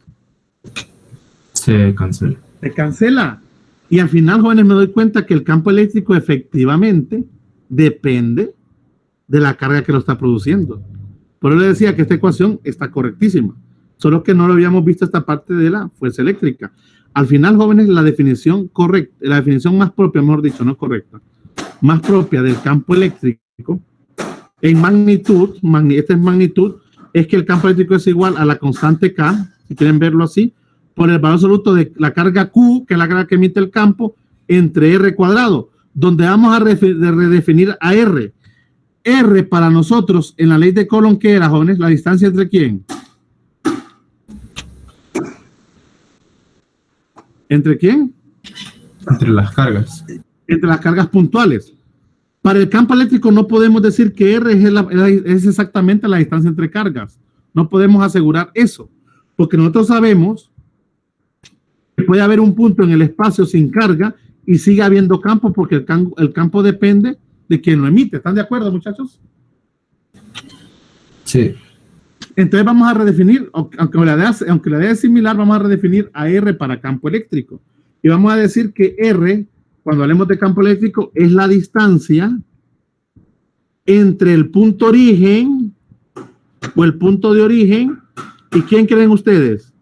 [SPEAKER 2] se cancela.
[SPEAKER 1] Se cancela. Y al final, jóvenes, me doy cuenta que el campo eléctrico efectivamente depende de la carga que lo está produciendo. Por eso le decía que esta ecuación está correctísima. Solo que no lo habíamos visto esta parte de la fuerza eléctrica. Al final, jóvenes, la definición correcta, la definición más propia, mejor dicho, no correcta, más propia del campo eléctrico en magnitud, esta es magnitud, es que el campo eléctrico es igual a la constante K, si quieren verlo así, por el valor absoluto de la carga Q, que es la carga que emite el campo, entre R cuadrado, donde vamos a redefinir a R. R para nosotros, en la ley de Coulomb, ¿qué era, jóvenes? La distancia entre quién. ¿Entre quién?
[SPEAKER 2] Entre las cargas.
[SPEAKER 1] Entre las cargas puntuales. Para el campo eléctrico no podemos decir que R es exactamente la distancia entre cargas. No podemos asegurar eso, porque nosotros sabemos que puede haber un punto en el espacio sin carga y sigue habiendo campo, porque el campo depende de quien lo emite. ¿Están de acuerdo, muchachos?
[SPEAKER 2] Sí.
[SPEAKER 1] Entonces vamos a redefinir, aunque la idea es similar, vamos a redefinir a R para campo eléctrico. Y vamos a decir que R, cuando hablemos de campo eléctrico, es la distancia entre el punto origen o el punto de origen. ¿Y quién creen ustedes?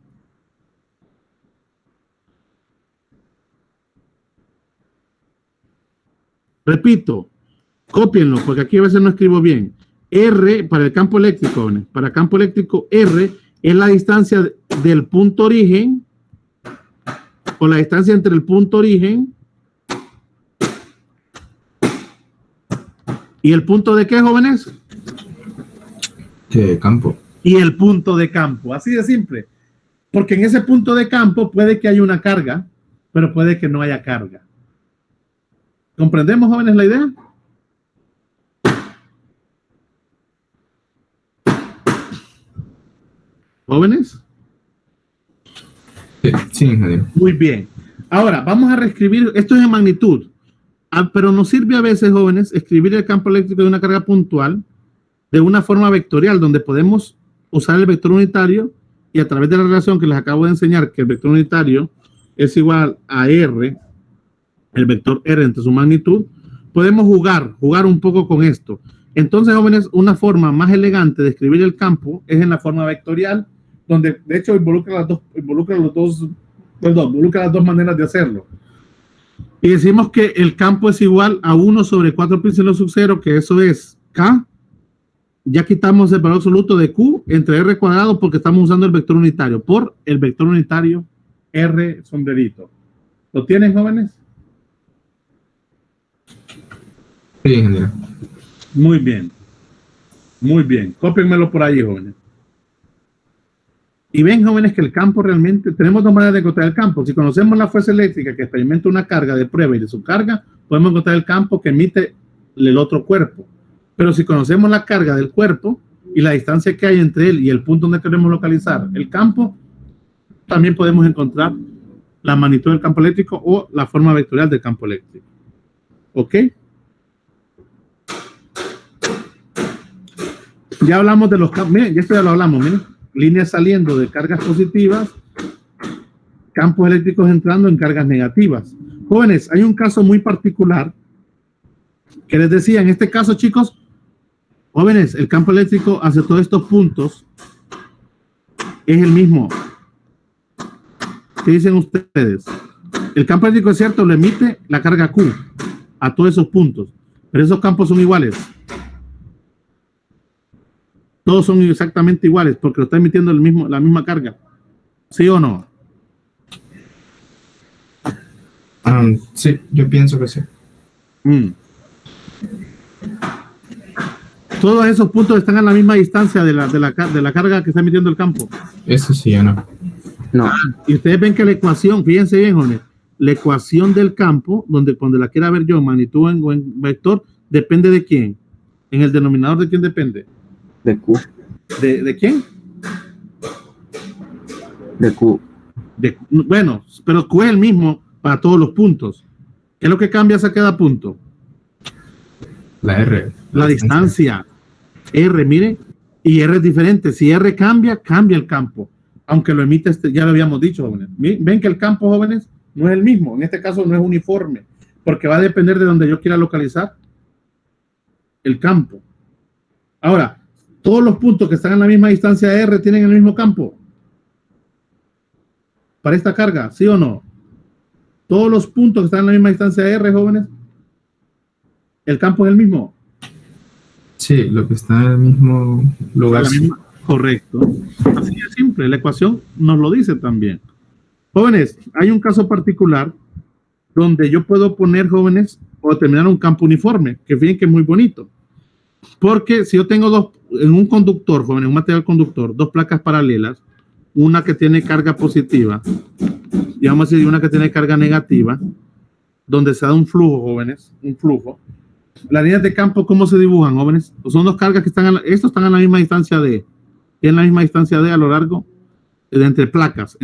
[SPEAKER 1] Repito, cópienlo, porque aquí a veces no escribo bien. R para el campo eléctrico, para campo eléctrico, R es la distancia del punto origen, o la distancia entre el punto origen y el punto de qué, jóvenes?
[SPEAKER 2] De campo.
[SPEAKER 1] Y el punto de campo, así de simple. Porque en ese punto de campo puede que haya una carga, pero puede que no haya carga. ¿Comprendemos, jóvenes, la idea? ¿Jóvenes?
[SPEAKER 2] Sí, ingeniero.
[SPEAKER 1] Muy bien. Ahora, vamos a reescribir, esto es en magnitud, pero nos sirve a veces, jóvenes, escribir el campo eléctrico de una carga puntual de una forma vectorial, donde podemos usar el vector unitario y a través de la relación que les acabo de enseñar, que el vector unitario es igual a R, el vector R entre su magnitud, podemos jugar un poco con esto. Entonces, jóvenes, una forma más elegante de escribir el campo es en la forma vectorial, donde de hecho involucra las dos maneras de hacerlo. Y decimos que el campo es igual a 1 sobre 4 pi sub 0, que eso es K. Ya quitamos el valor absoluto de Q entre R cuadrado porque estamos usando el vector unitario, por el vector unitario R sombrerito. ¿Lo tienen, jóvenes?
[SPEAKER 2] Sí, ingeniero.
[SPEAKER 1] Muy bien. Muy bien. Cópienmelo por ahí, jóvenes. Y ven, jóvenes, que el campo realmente, tenemos dos maneras de encontrar el campo. Si conocemos la fuerza eléctrica que experimenta una carga de prueba y de su carga, podemos encontrar el campo que emite el otro cuerpo. Pero si conocemos la carga del cuerpo y la distancia que hay entre él y el punto donde queremos localizar el campo, también podemos encontrar la magnitud del campo eléctrico o la forma vectorial del campo eléctrico. ¿Ok? Ya hablamos de los campos. Miren, ya esto ya lo hablamos, miren. Líneas saliendo de cargas positivas, campos eléctricos entrando en cargas negativas. Jóvenes, hay un caso muy particular que les decía, en este caso, chicos, jóvenes, el campo eléctrico hacia todos estos puntos es el mismo. ¿Qué dicen ustedes? El campo eléctrico, es cierto, lo emite la carga Q a todos esos puntos, pero esos campos son iguales. Todos son exactamente iguales porque lo está emitiendo la misma carga. ¿Sí o no?
[SPEAKER 2] Sí, yo pienso que sí.
[SPEAKER 1] Todos esos puntos están a la misma distancia de la carga que está emitiendo el campo.
[SPEAKER 2] Eso sí, ya no.
[SPEAKER 4] No.
[SPEAKER 1] Y ustedes ven que la ecuación, fíjense bien, jóvenes, la ecuación del campo, donde la quiera ver yo, magnitud o en vector, depende de quién. En el denominador, ¿de quién depende?
[SPEAKER 4] De Q.
[SPEAKER 1] ¿De quién?
[SPEAKER 4] De Q.
[SPEAKER 1] Bueno, pero Q es el mismo para todos los puntos. ¿Qué es lo que cambia a cada punto?
[SPEAKER 2] La R.
[SPEAKER 1] La distancia. R, mire, y R es diferente. Si R cambia, cambia el campo. Aunque lo emite, ya lo habíamos dicho, jóvenes. Ven que el campo, jóvenes, no es el mismo. En este caso no es uniforme, porque va a depender de donde yo quiera localizar el campo. Ahora, todos los puntos que están en la misma distancia de R tienen el mismo campo. Para esta carga, ¿sí o no? Todos los puntos que están en la misma distancia de R, jóvenes, el campo es el mismo.
[SPEAKER 2] Sí, lo que está en el mismo lugar.
[SPEAKER 1] Correcto. Así de simple, la ecuación nos lo dice también. Jóvenes, hay un caso particular donde yo puedo poner, jóvenes, o determinar un campo uniforme, que fíjense que es muy bonito. Porque si yo tengo en un conductor, jóvenes, un material conductor, dos placas paralelas, una que tiene carga positiva y vamos a decir una que tiene carga negativa, donde se da un flujo, jóvenes, un flujo. Las líneas de campo, ¿cómo se dibujan, jóvenes? Pues son dos cargas que estos están a la misma distancia de, en la misma distancia de a lo largo de entre placas.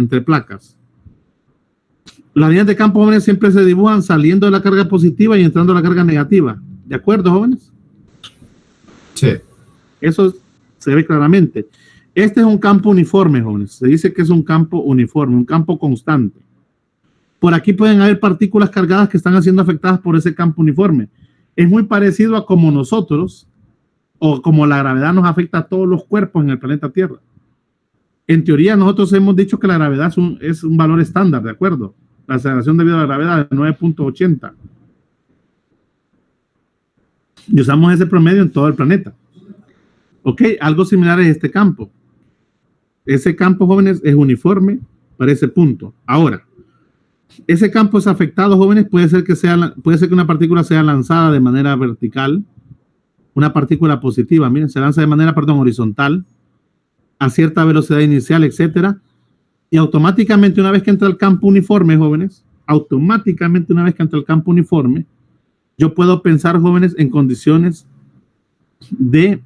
[SPEAKER 1] Las líneas de campo, jóvenes, siempre se dibujan saliendo de la carga positiva y entrando a la carga negativa. ¿De acuerdo, jóvenes?
[SPEAKER 2] Sí.
[SPEAKER 1] Eso se ve claramente. Este es un campo uniforme, jóvenes. Se dice que es un campo uniforme, un campo constante. Por aquí pueden haber partículas cargadas que están siendo afectadas por ese campo uniforme. Es muy parecido a como nosotros, o como la gravedad nos afecta a todos los cuerpos en el planeta Tierra. En teoría, nosotros hemos dicho que la gravedad es un valor estándar, ¿de acuerdo? La aceleración debido a la gravedad es 9.80. Y usamos ese promedio en todo el planeta. Ok, algo similar es este campo. Ese campo, jóvenes, es uniforme para ese punto. Ahora, ese campo es afectado, jóvenes, puede ser que una partícula sea lanzada de manera vertical, una partícula positiva, miren, se lanza de manera, horizontal, a cierta velocidad inicial, etcétera, y automáticamente una vez que entra el campo uniforme, jóvenes, yo puedo pensar, jóvenes, en condiciones de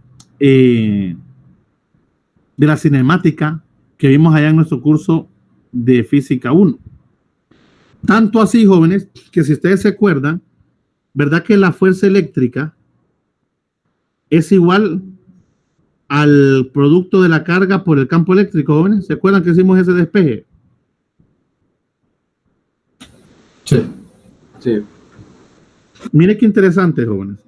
[SPEAKER 1] la cinemática que vimos allá en nuestro curso de Física 1. Tanto así, jóvenes, que si ustedes se acuerdan, ¿verdad que la fuerza eléctrica es igual al producto de la carga por el campo eléctrico, jóvenes? ¿Se acuerdan que hicimos ese despeje?
[SPEAKER 2] Sí.
[SPEAKER 4] Sí.
[SPEAKER 1] Mire qué interesante, jóvenes.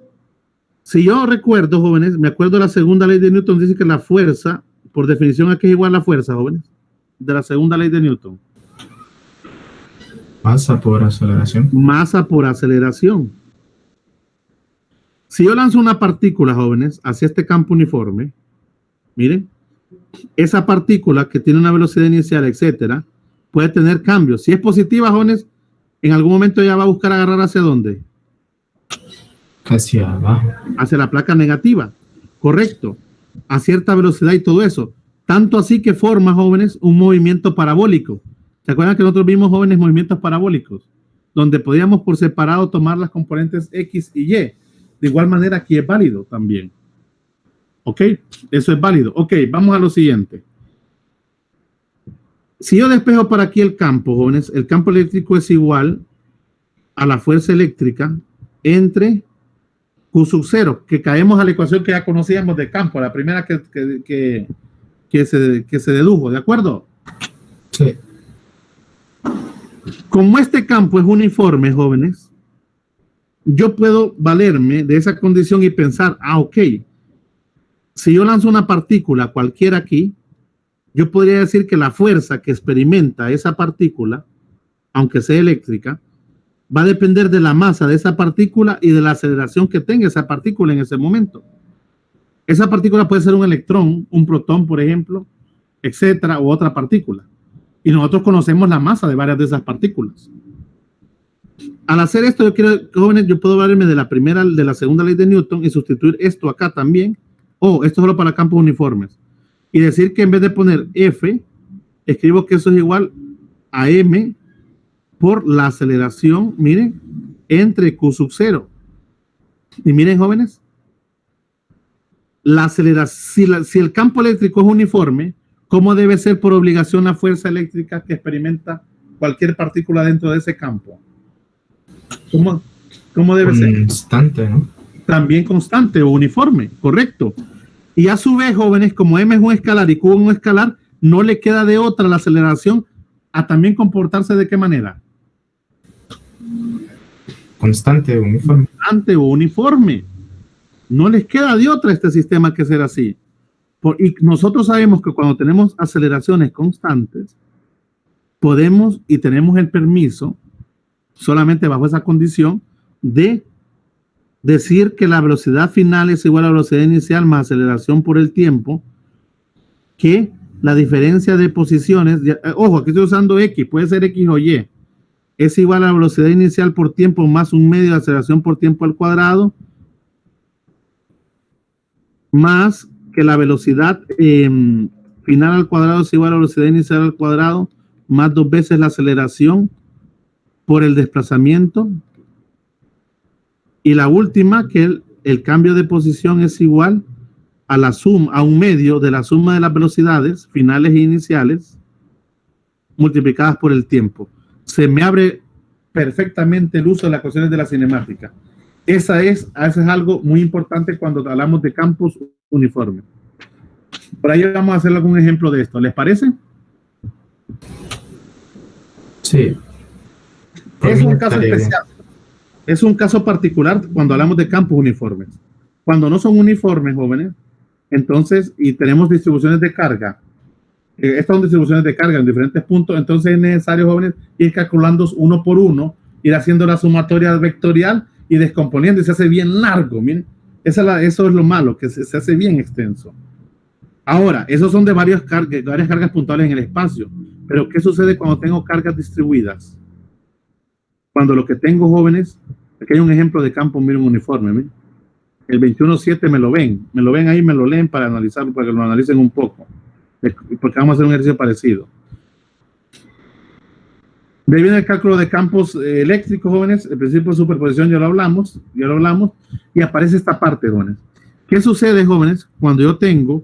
[SPEAKER 1] Si yo recuerdo, jóvenes, me acuerdo de la segunda ley de Newton, dice que la fuerza, por definición, ¿a qué es igual la fuerza, jóvenes? De la segunda ley de Newton.
[SPEAKER 2] Masa por aceleración.
[SPEAKER 1] Masa por aceleración. Si yo lanzo una partícula, jóvenes, hacia este campo uniforme, miren, esa partícula que tiene una velocidad inicial, etcétera, puede tener cambios. Si es positiva, jóvenes, en algún momento ella va a buscar agarrar ¿hacia dónde?
[SPEAKER 2] Hacia abajo.
[SPEAKER 1] Hacia la placa negativa. Correcto. A cierta velocidad y todo eso. Tanto así que forma, jóvenes, un movimiento parabólico. ¿Se acuerdan que nosotros vimos, jóvenes, movimientos parabólicos? Donde podíamos por separado tomar las componentes X y Y. De igual manera, aquí es válido también. ¿Ok? Eso es válido. Ok, vamos a lo siguiente. Si yo despejo para aquí el campo, jóvenes, el campo eléctrico es igual a la fuerza eléctrica entre Q sub 0, que caemos a la ecuación que ya conocíamos de campo, la primera que se dedujo, ¿de acuerdo?
[SPEAKER 2] Sí.
[SPEAKER 1] Como este campo es uniforme, jóvenes, yo puedo valerme de esa condición y pensar, ok, si yo lanzo una partícula cualquiera aquí, yo podría decir que la fuerza que experimenta esa partícula, aunque sea eléctrica, va a depender de la masa de esa partícula y de la aceleración que tenga esa partícula en ese momento. Esa partícula puede ser un electrón, un protón, por ejemplo, etcétera, u otra partícula. Y nosotros conocemos la masa de varias de esas partículas. Al hacer esto, yo quiero, jóvenes, yo puedo valerme de la segunda ley de Newton y sustituir esto acá también, esto solo para campos uniformes, y decir que en vez de poner F, escribo que eso es igual a M por la aceleración, miren, entre Q sub 0. Y miren, jóvenes, la aceleración, si el campo eléctrico es uniforme, ¿cómo debe ser por obligación la fuerza eléctrica que experimenta cualquier partícula dentro de ese campo? ¿Cómo debe ser?
[SPEAKER 2] Constante, ¿no?
[SPEAKER 1] también constante o uniforme, correcto. Y a su vez, jóvenes, como M es un escalar y Q es un escalar, no le queda de otra la aceleración a también comportarse ¿de qué manera?
[SPEAKER 2] Constante, uniforme.
[SPEAKER 1] Constante o uniforme. No les queda de otra a este sistema que ser así. Y nosotros sabemos que cuando tenemos aceleraciones constantes, podemos y tenemos el permiso, solamente bajo esa condición, de decir que la velocidad final es igual a la velocidad inicial más aceleración por el tiempo, que la diferencia de posiciones, ojo, aquí estoy usando X, puede ser X o Y, es igual a la velocidad inicial por tiempo más un medio de aceleración por tiempo al cuadrado, más que la velocidad final al cuadrado es igual a la velocidad inicial al cuadrado, más 2 veces la aceleración por el desplazamiento. Y la última, que el cambio de posición es igual a la suma, a un medio de la suma de las velocidades finales e iniciales multiplicadas por el tiempo. Se me abre perfectamente el uso de las ecuaciones de la cinemática. Eso es algo muy importante cuando hablamos de campos uniformes. Por ahí vamos a hacer algún ejemplo de esto. ¿Les parece?
[SPEAKER 2] Sí.
[SPEAKER 1] Es un caso especial. Es un caso particular cuando hablamos de campos uniformes. Cuando no son uniformes, jóvenes, entonces, y tenemos distribuciones de carga, estas son distribuciones de carga en diferentes puntos, entonces es necesario, jóvenes, ir calculando uno por uno, ir haciendo la sumatoria vectorial y descomponiendo, y se hace bien largo. Miren, eso es lo malo, que se hace bien extenso. Ahora, esos son de varias cargas puntuales en el espacio, pero ¿qué sucede cuando tengo cargas distribuidas? Cuando lo que tengo, jóvenes, aquí hay un ejemplo de campo, miren, uniforme, miren. El 21.7 me lo ven ahí, me lo leen para analizarlo, para que lo analicen un poco, porque vamos a hacer un ejercicio parecido. De ahí viene el cálculo de campos eléctricos, jóvenes. El principio de superposición ya lo hablamos, y aparece esta parte, jóvenes. ¿Qué sucede, jóvenes, cuando yo tengo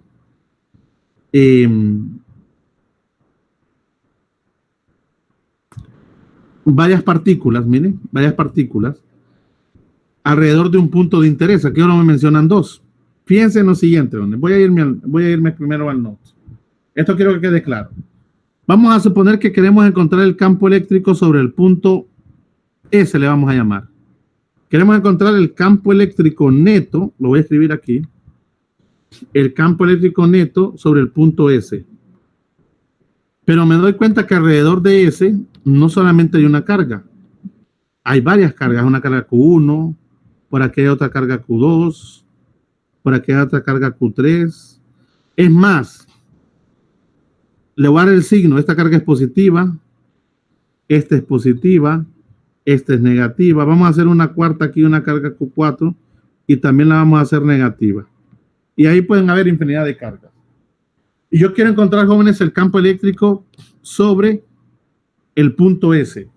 [SPEAKER 1] varias partículas, miren, varias partículas alrededor de un punto de interés? Aquí ahora me mencionan dos. Fíjense en lo siguiente, jóvenes. Voy a irme primero al note. Esto quiero que quede claro. Vamos a suponer que queremos encontrar el campo eléctrico sobre el punto S, le vamos a llamar. Queremos encontrar el campo eléctrico neto, lo voy a escribir aquí, el campo eléctrico neto sobre el punto S. Pero me doy cuenta que alrededor de S no solamente hay una carga, hay varias cargas, una carga Q1, por aquí hay otra carga Q2, por aquí hay otra carga Q3. Es más, le voy a dar el signo. Esta carga es positiva, esta es positiva, esta es negativa. Vamos a hacer una cuarta aquí, una carga Q4, y también la vamos a hacer negativa. Y ahí pueden haber infinidad de cargas. Y yo quiero encontrar, jóvenes, el campo eléctrico sobre el punto S.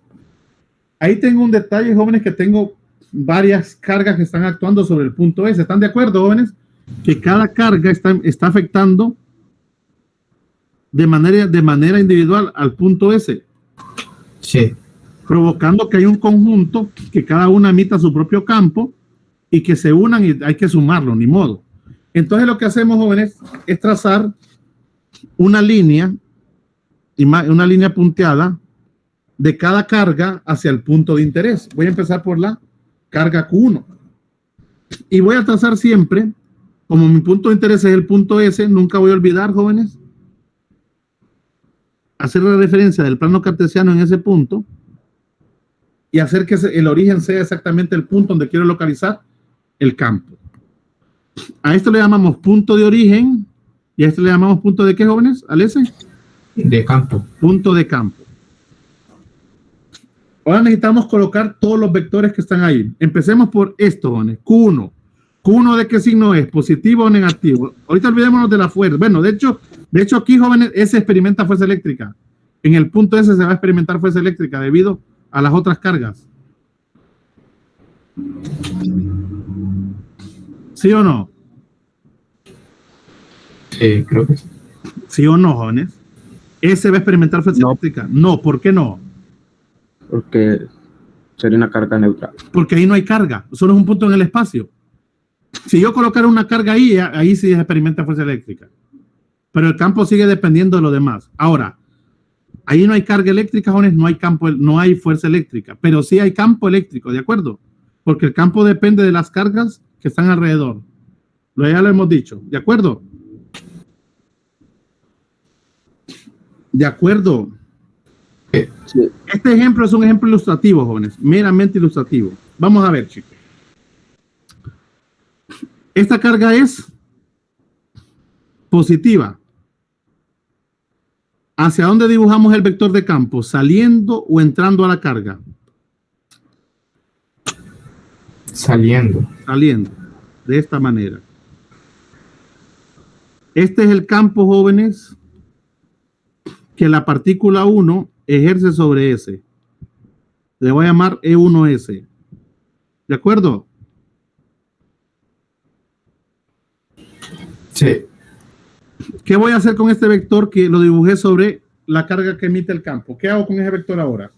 [SPEAKER 1] Ahí tengo un detalle, jóvenes, que tengo varias cargas que están actuando sobre el punto S. ¿Están de acuerdo, jóvenes? Que cada carga está afectando de manera individual al punto S.
[SPEAKER 2] Sí.
[SPEAKER 1] Provocando que hay un conjunto que cada una emita su propio campo y que se unan y hay que sumarlo, ni modo. Entonces lo que hacemos, jóvenes, es trazar una línea punteada de cada carga hacia el punto de interés. Voy a empezar por la carga Q1 y voy a trazar siempre, como mi punto de interés es el punto S, nunca voy a olvidar, jóvenes, hacer la referencia del plano cartesiano en ese punto y hacer que el origen sea exactamente el punto donde quiero localizar el campo. A esto le llamamos punto de origen y a esto le llamamos punto de ¿qué, jóvenes? ¿Al S?
[SPEAKER 2] De campo.
[SPEAKER 1] Punto de campo. Ahora necesitamos colocar todos los vectores que están ahí. Empecemos por esto, jóvenes. Q1. ¿Q1 de qué signo es? ¿Positivo o negativo? Ahorita olvidémonos de la fuerza. Bueno, de hecho aquí, jóvenes, S experimenta fuerza eléctrica. En el punto S se va a experimentar fuerza eléctrica debido a las otras cargas. ¿Sí o no?
[SPEAKER 2] Creo que sí.
[SPEAKER 1] ¿Sí o no, jóvenes? ¿S va a experimentar fuerza eléctrica? No, ¿por qué no?
[SPEAKER 4] Porque sería una carga neutral.
[SPEAKER 1] Porque ahí no hay carga, solo es un punto en el espacio. Si yo colocara una carga ahí, ahí sí se experimenta fuerza eléctrica. Pero el campo sigue dependiendo de lo demás. Ahora, ahí no hay carga eléctrica, jóvenes, no hay campo, no hay fuerza eléctrica, pero sí hay campo eléctrico, ¿de acuerdo? Porque el campo depende de las cargas que están alrededor. Ya lo hemos dicho, ¿de acuerdo? De acuerdo.
[SPEAKER 4] Sí.
[SPEAKER 1] Este ejemplo es un ejemplo ilustrativo, jóvenes, meramente ilustrativo. Vamos a ver, chicos. Esta carga es positiva. ¿Hacia dónde dibujamos el vector de campo? ¿Saliendo o entrando a la carga?
[SPEAKER 2] Saliendo.
[SPEAKER 1] Saliendo. De esta manera. Este es el campo, jóvenes, que la partícula 1 ejerce sobre S. Le voy a llamar E1S. ¿De acuerdo?
[SPEAKER 2] Sí.
[SPEAKER 1] ¿Qué voy a hacer con este vector que lo dibujé sobre la carga que emite el campo? ¿Qué hago con ese vector ahora?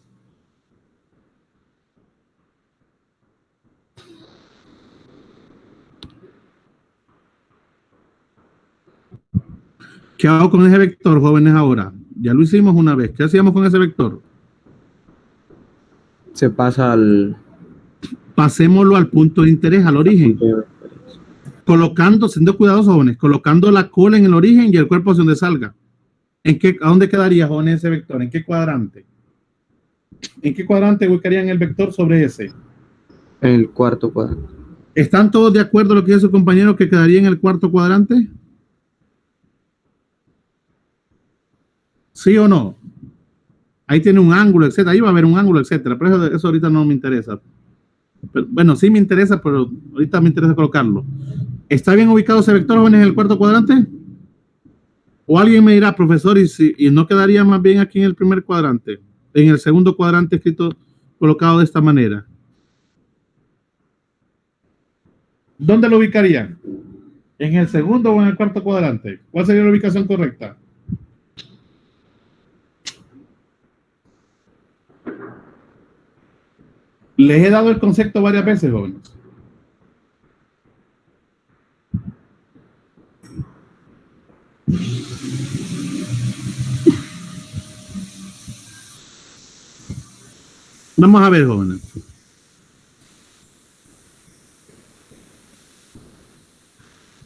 [SPEAKER 1] ¿Qué hago con ese vector, jóvenes, ahora? Ya lo hicimos una vez. ¿Qué hacíamos con ese vector?
[SPEAKER 4] Se pasa al...
[SPEAKER 1] Pasémoslo al punto de interés, al origen. Colocando, siendo cuidadosos, jóvenes, colocando la cola en el origen y el cuerpo hacia donde salga. ¿A dónde quedaría, jóvenes, ese vector? ¿En qué cuadrante? ¿En qué cuadrante ubicarían el vector sobre ese?
[SPEAKER 4] En el cuarto cuadrante.
[SPEAKER 1] ¿Están todos de acuerdo lo que dice su compañero que quedaría en el cuarto cuadrante? ¿Sí o no? Ahí tiene un ángulo, etcétera. Ahí va a haber un ángulo, etcétera. Pero eso ahorita no me interesa. Pero, bueno, sí me interesa, pero ahorita me interesa colocarlo. ¿Está bien ubicado ese vector, jóvenes, en el cuarto cuadrante? O alguien me dirá, profesor, y no quedaría más bien aquí en el primer cuadrante, en el segundo cuadrante escrito, colocado de esta manera. ¿Dónde lo ubicarían? ¿En el segundo o en el cuarto cuadrante? ¿Cuál sería la ubicación correcta? Les he dado el concepto varias veces, jóvenes. Vamos a ver, jóvenes.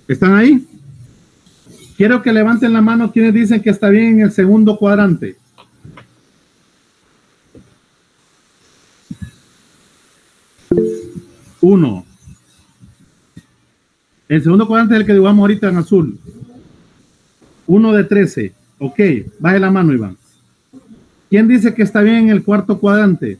[SPEAKER 1] ¿Están ahí? Quiero que levanten la mano quienes dicen que está bien en el segundo cuadrante. Uno. El segundo cuadrante es el que dibujamos ahorita en azul. 1 de 13. Ok, baje la mano, Iván. ¿Quién dice que está bien en el cuarto cuadrante?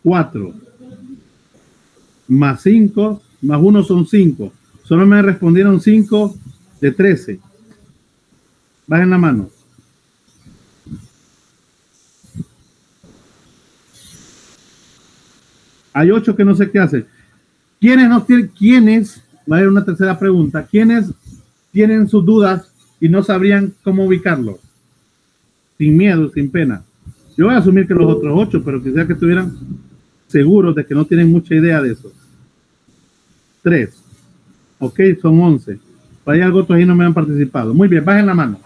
[SPEAKER 1] Cuatro. Más 5, más 1 son 5. Solo me respondieron 5 de 13. Bajen la mano. Hay 8 que no sé qué hacen. ¿Quiénes? Va a haber una tercera pregunta. ¿Quiénes tienen sus dudas y no sabrían cómo ubicarlo? Sin miedo, sin pena. Yo voy a asumir que los otros 8, pero quisiera que estuvieran seguros de que no tienen mucha idea de eso. 3. Ok, son 11. Hay algo otros ahí no me han participado. Muy bien, bajen la mano.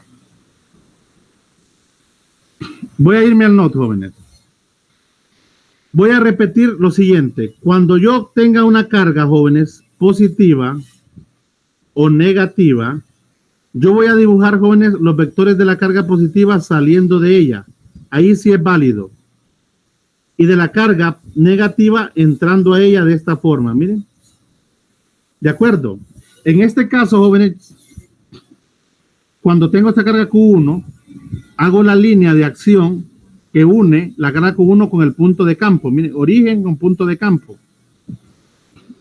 [SPEAKER 1] Voy a irme al note, jóvenes. Voy a repetir lo siguiente. Cuando yo tenga una carga, jóvenes, positiva o negativa, yo voy a dibujar, jóvenes, los vectores de la carga positiva saliendo de ella. Ahí sí es válido. Y de la carga negativa entrando a ella de esta forma. Miren. ¿De acuerdo? En este caso, jóvenes, cuando tengo esta carga Q1, hago la línea de acción que une la carga Q1 con el punto de campo. Miren, origen con punto de campo.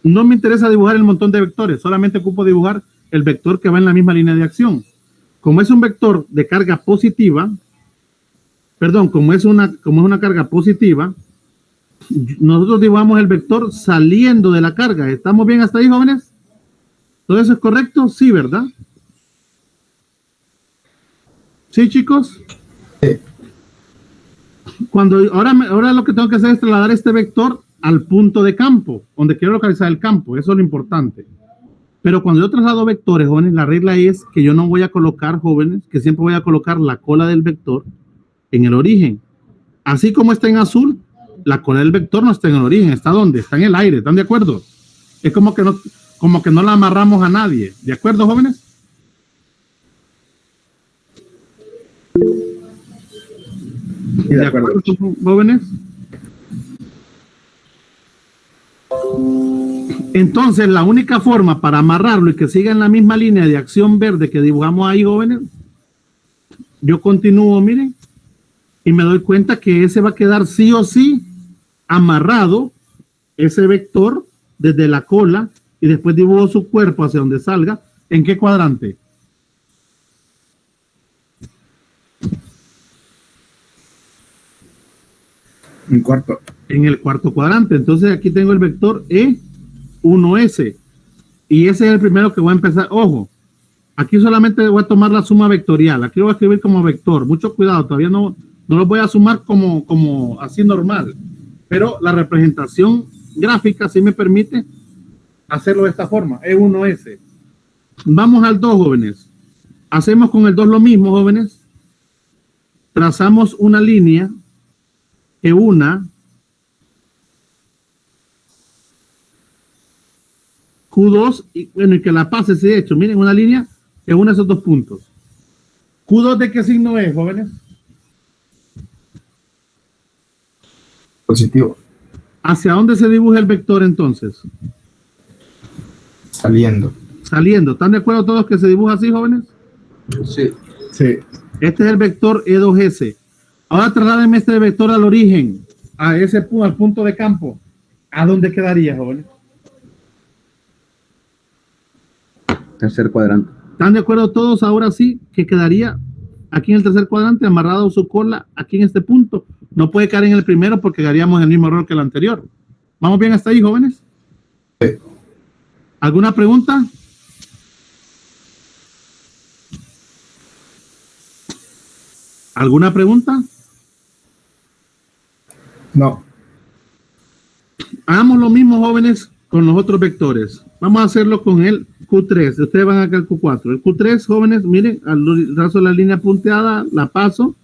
[SPEAKER 1] No me interesa dibujar el montón de vectores, solamente ocupo dibujar el vector que va en la misma línea de acción. Como es un vector de carga positiva, perdón, como es una carga positiva, nosotros dibujamos el vector saliendo de la carga. ¿Estamos bien hasta ahí, jóvenes? ¿Todo eso es correcto? Sí, ¿verdad? ¿Sí, chicos? Ahora lo que tengo que hacer es trasladar este vector al punto de campo, donde quiero localizar el campo. Eso es lo importante. Pero cuando yo traslado vectores, jóvenes, la regla es que yo no voy a colocar, jóvenes, que siempre voy a colocar la cola del vector en el origen. Así como está en azul, la cola del vector no está en el origen. ¿Está dónde? Está en el aire. ¿Están de acuerdo? Es como que no la amarramos a nadie. ¿De acuerdo, jóvenes?
[SPEAKER 5] De acuerdo.
[SPEAKER 1] Jóvenes. Entonces, la única forma para amarrarlo y que siga en la misma línea de acción verde que dibujamos ahí, jóvenes, yo continúo, miren, y me doy cuenta que ese va a quedar sí o sí amarrado, ese vector, desde la cola, y después dibujo su cuerpo hacia donde salga. ¿En qué cuadrante?
[SPEAKER 5] Un cuarto.
[SPEAKER 1] En el cuarto cuadrante. Entonces aquí tengo el vector E1S. Y ese es el primero que voy a empezar. Ojo, aquí solamente voy a tomar la suma vectorial. Aquí lo voy a escribir como vector. Mucho cuidado, todavía no lo voy a sumar como así normal. Pero la representación gráfica sí me permite hacerlo de esta forma. E1S. Vamos al 2, jóvenes. Hacemos con el 2 lo mismo, jóvenes. Trazamos una línea que una Q2 y bueno, y que la pase, de hecho, miren, una línea que une esos dos puntos. ¿Q2 de qué signo es, jóvenes?
[SPEAKER 2] Positivo.
[SPEAKER 1] ¿Hacia dónde se dibuja el vector entonces?
[SPEAKER 2] Saliendo.
[SPEAKER 1] Saliendo. ¿Están de acuerdo todos que se dibuja así, jóvenes?
[SPEAKER 4] Sí.
[SPEAKER 5] Sí.
[SPEAKER 1] Este es el vector E2S. Ahora trasládenme este vector al origen, a ese punto, al punto de campo. ¿A dónde quedaría, jóvenes?
[SPEAKER 4] Tercer cuadrante.
[SPEAKER 1] ¿Están de acuerdo todos ahora sí que quedaría aquí en el tercer cuadrante amarrado su cola aquí en este punto? No puede caer en el primero porque haríamos el mismo error que el anterior. ¿Vamos bien hasta ahí, jóvenes?
[SPEAKER 2] Sí.
[SPEAKER 1] ¿Alguna pregunta? ¿Alguna pregunta?
[SPEAKER 5] No.
[SPEAKER 1] Hagamos lo mismo, jóvenes, con los otros vectores. Vamos a hacerlo con el Q3. Ustedes van acá al Q4. El Q3, jóvenes, miren, al trazo de la línea punteada, la paso.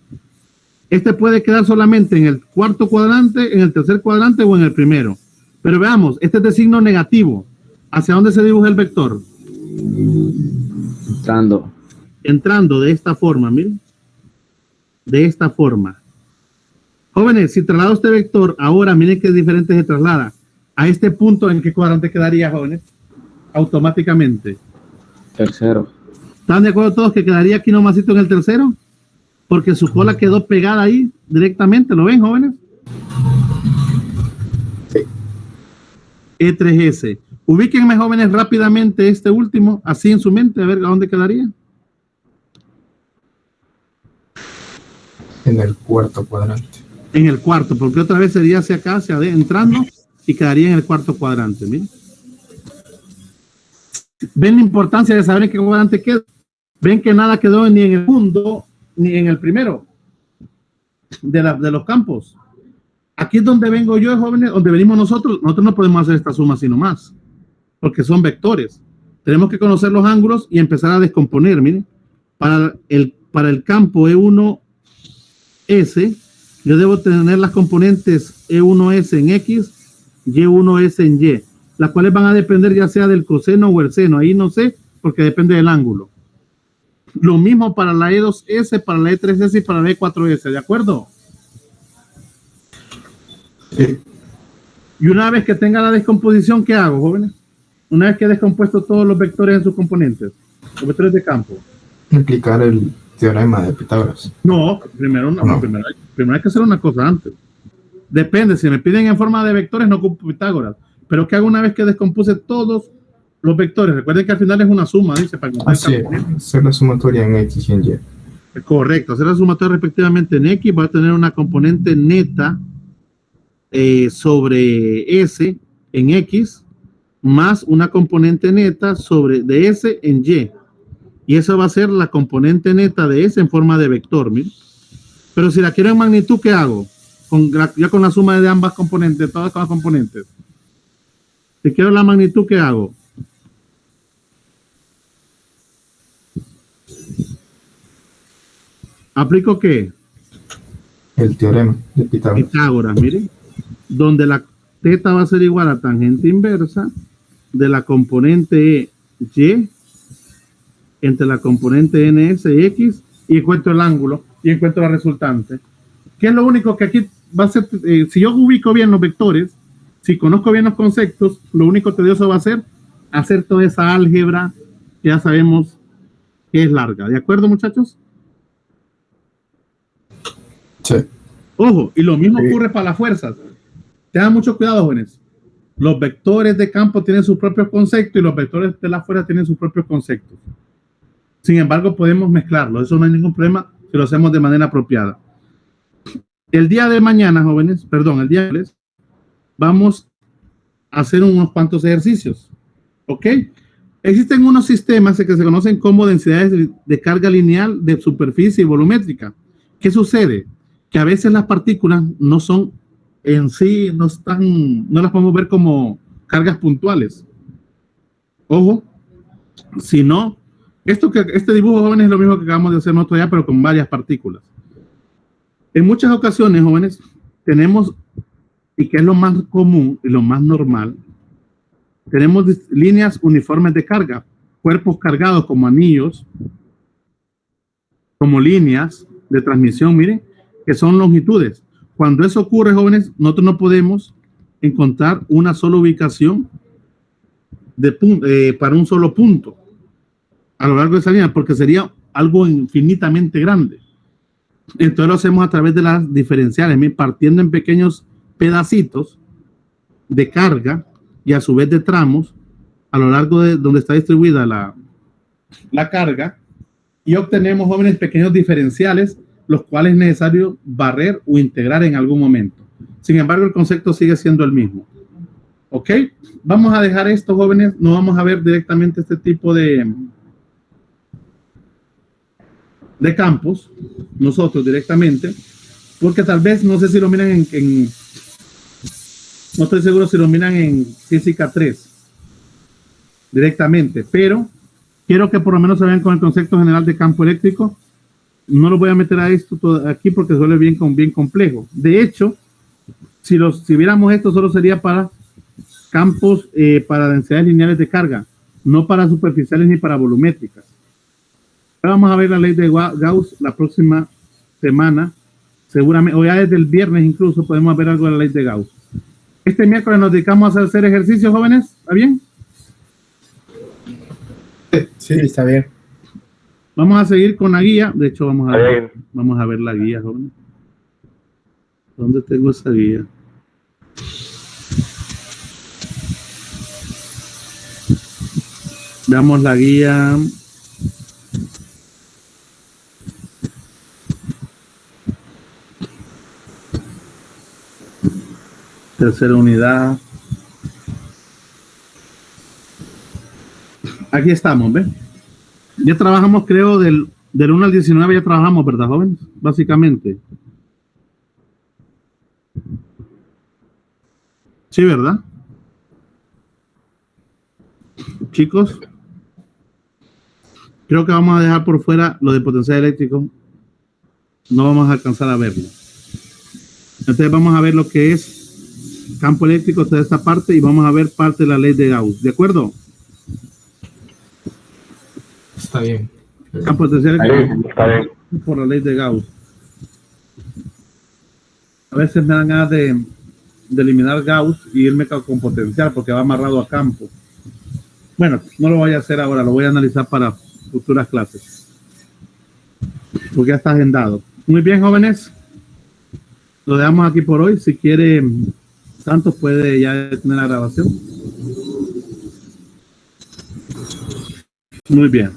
[SPEAKER 1] Este puede quedar solamente en el cuarto cuadrante, en el tercer cuadrante o en el primero. Pero veamos, este es de signo negativo. ¿Hacia dónde se dibuja el vector?
[SPEAKER 4] Entrando.
[SPEAKER 1] Entrando de esta forma, miren. De esta forma. Jóvenes, si traslado este vector, ahora miren qué diferente se traslada. A este punto, ¿en qué cuadrante quedaría, jóvenes? Automáticamente.
[SPEAKER 4] Tercero.
[SPEAKER 1] ¿Están de acuerdo todos que quedaría aquí nomasito en el tercero? Porque su cola quedó pegada ahí directamente. ¿Lo ven, jóvenes?
[SPEAKER 2] Sí.
[SPEAKER 1] E3S. Ubíquenme, jóvenes, rápidamente este último, así en su mente, a ver a dónde quedaría.
[SPEAKER 2] En el cuarto cuadrante.
[SPEAKER 1] En el cuarto, porque otra vez sería hacia acá, hacia adentro, entrando, y quedaría en el cuarto cuadrante. Miren. ¿Ven la importancia de saber en qué cuadrante queda? ¿Ven que nada quedó ni en el segundo ni en el primero de los campos? Aquí es donde vengo yo, jóvenes, donde venimos nosotros. Nosotros no podemos hacer esta suma así nomás, porque son vectores. Tenemos que conocer los ángulos y empezar a descomponer. Miren, para el campo E1S, yo debo tener las componentes E1S en X, Y1S en Y, las cuales van a depender ya sea del coseno o el seno. Ahí no sé, porque depende del ángulo. Lo mismo para la E2S, para la E3S y para la E4S, ¿de acuerdo?
[SPEAKER 2] Sí.
[SPEAKER 1] Y una vez que tenga la descomposición, ¿qué hago, jóvenes? Una vez que he descompuesto todos los vectores en sus componentes, los vectores de campo.
[SPEAKER 2] Aplicar el teorema de Pitágoras.
[SPEAKER 1] No, primero hay que hacer una cosa antes. Depende, si me piden en forma de vectores, no ocupo Pitágoras. Pero ¿qué hago una vez que descompuse todos los vectores? Recuerden que al final es una suma, dice. Para
[SPEAKER 2] Así es, hacer la sumatoria en X y en Y.
[SPEAKER 1] Correcto, hacer la sumatoria respectivamente en X, va a tener una componente neta sobre S en X, más una componente neta de S en Y. Y eso va a ser la componente neta de S en forma de vector, miren. Pero si la quiero en magnitud, ¿qué hago? ya con la suma de ambas componentes, de todas las componentes. Si quiero la magnitud, ¿qué hago? ¿Aplico qué?
[SPEAKER 2] El teorema de Pitágoras.
[SPEAKER 1] Pitágoras, miren. Donde la teta va a ser igual a tangente inversa de la componente Y entre la componente NS y X, y encuentro el ángulo y encuentro la resultante. ¿Qué es lo único que aquí va a ser? Si yo ubico bien los vectores, si conozco bien los conceptos, lo único tedioso va a ser hacer toda esa álgebra que ya sabemos que es larga. ¿De acuerdo, muchachos?
[SPEAKER 2] Sí.
[SPEAKER 1] Ojo, y lo mismo ocurre para las fuerzas. Tengan mucho cuidado, jóvenes. Los vectores de campo tienen sus propios conceptos y los vectores de la fuerza tienen sus propios conceptos. Sin embargo, podemos mezclarlo. Eso no hay ningún problema si lo hacemos de manera apropiada. El día de mañana, jóvenes, perdón, el día de lunes, vamos a hacer unos cuantos ejercicios. ¿Ok? Existen unos sistemas que se conocen como densidades de carga lineal de superficie y volumétrica. ¿Qué sucede? Que a veces las partículas no son en sí, no las podemos ver como cargas puntuales. Ojo, sino, este dibujo, jóvenes, es lo mismo que acabamos de hacer nosotros ya, pero con varias partículas. En muchas ocasiones, jóvenes, tenemos, y que es lo más común y lo más normal, tenemos líneas uniformes de carga, cuerpos cargados como anillos, como líneas de transmisión, miren, que son longitudes. Cuando eso ocurre, jóvenes, nosotros no podemos encontrar una sola ubicación para un solo punto a lo largo de esa línea, porque sería algo infinitamente grande. Entonces lo hacemos a través de las diferenciales, partiendo en pequeños pedacitos de carga y a su vez de tramos a lo largo de donde está distribuida la carga, y obtenemos, jóvenes, pequeños diferenciales, los cuales es necesario barrer o integrar en algún momento. Sin embargo, el concepto sigue siendo el mismo. ¿Ok? Vamos a dejar esto, jóvenes. No vamos a ver directamente este tipo de campos, nosotros directamente, porque tal vez, no sé si lo miran no estoy seguro si lo miran en física 3 directamente, pero quiero que por lo menos se vean con el concepto general de campo eléctrico. No lo voy a meter a esto aquí porque suele bien complejo. De hecho, si viéramos esto, solo sería para campos, para densidades lineales de carga, no para superficiales ni para volumétricas. Ahora vamos a ver la ley de Gauss la próxima semana, seguramente, o ya desde el viernes incluso podemos ver algo de la ley de Gauss. Este miércoles nos dedicamos a hacer ejercicios, jóvenes. ¿Está bien?
[SPEAKER 5] Sí, está bien.
[SPEAKER 1] Vamos a seguir con la guía. De hecho, vamos a ver la guía, jóvenes. ¿Dónde tengo esa guía? Veamos la guía. Tercera unidad. Aquí estamos, ¿ves? Ya trabajamos, creo, del 1 al 19 ya trabajamos, ¿verdad, jóvenes? Básicamente. Sí, ¿verdad? Chicos, creo que vamos a dejar por fuera lo de potencial eléctrico. No vamos a alcanzar a verlo. Entonces vamos a ver lo que es campo eléctrico de esta parte y vamos a ver parte de la ley de Gauss. ¿De acuerdo?
[SPEAKER 2] Está bien.
[SPEAKER 1] Campo potencial eléctrico por la ley de Gauss. A veces me dan ganas de eliminar Gauss y irme con potencial porque va amarrado a campo. Bueno, no lo voy a hacer ahora, lo voy a analizar para futuras clases. Porque ya está agendado. Muy bien, jóvenes. Lo dejamos aquí por hoy. Si quiere, Santos puede ya tener la grabación. Muy bien.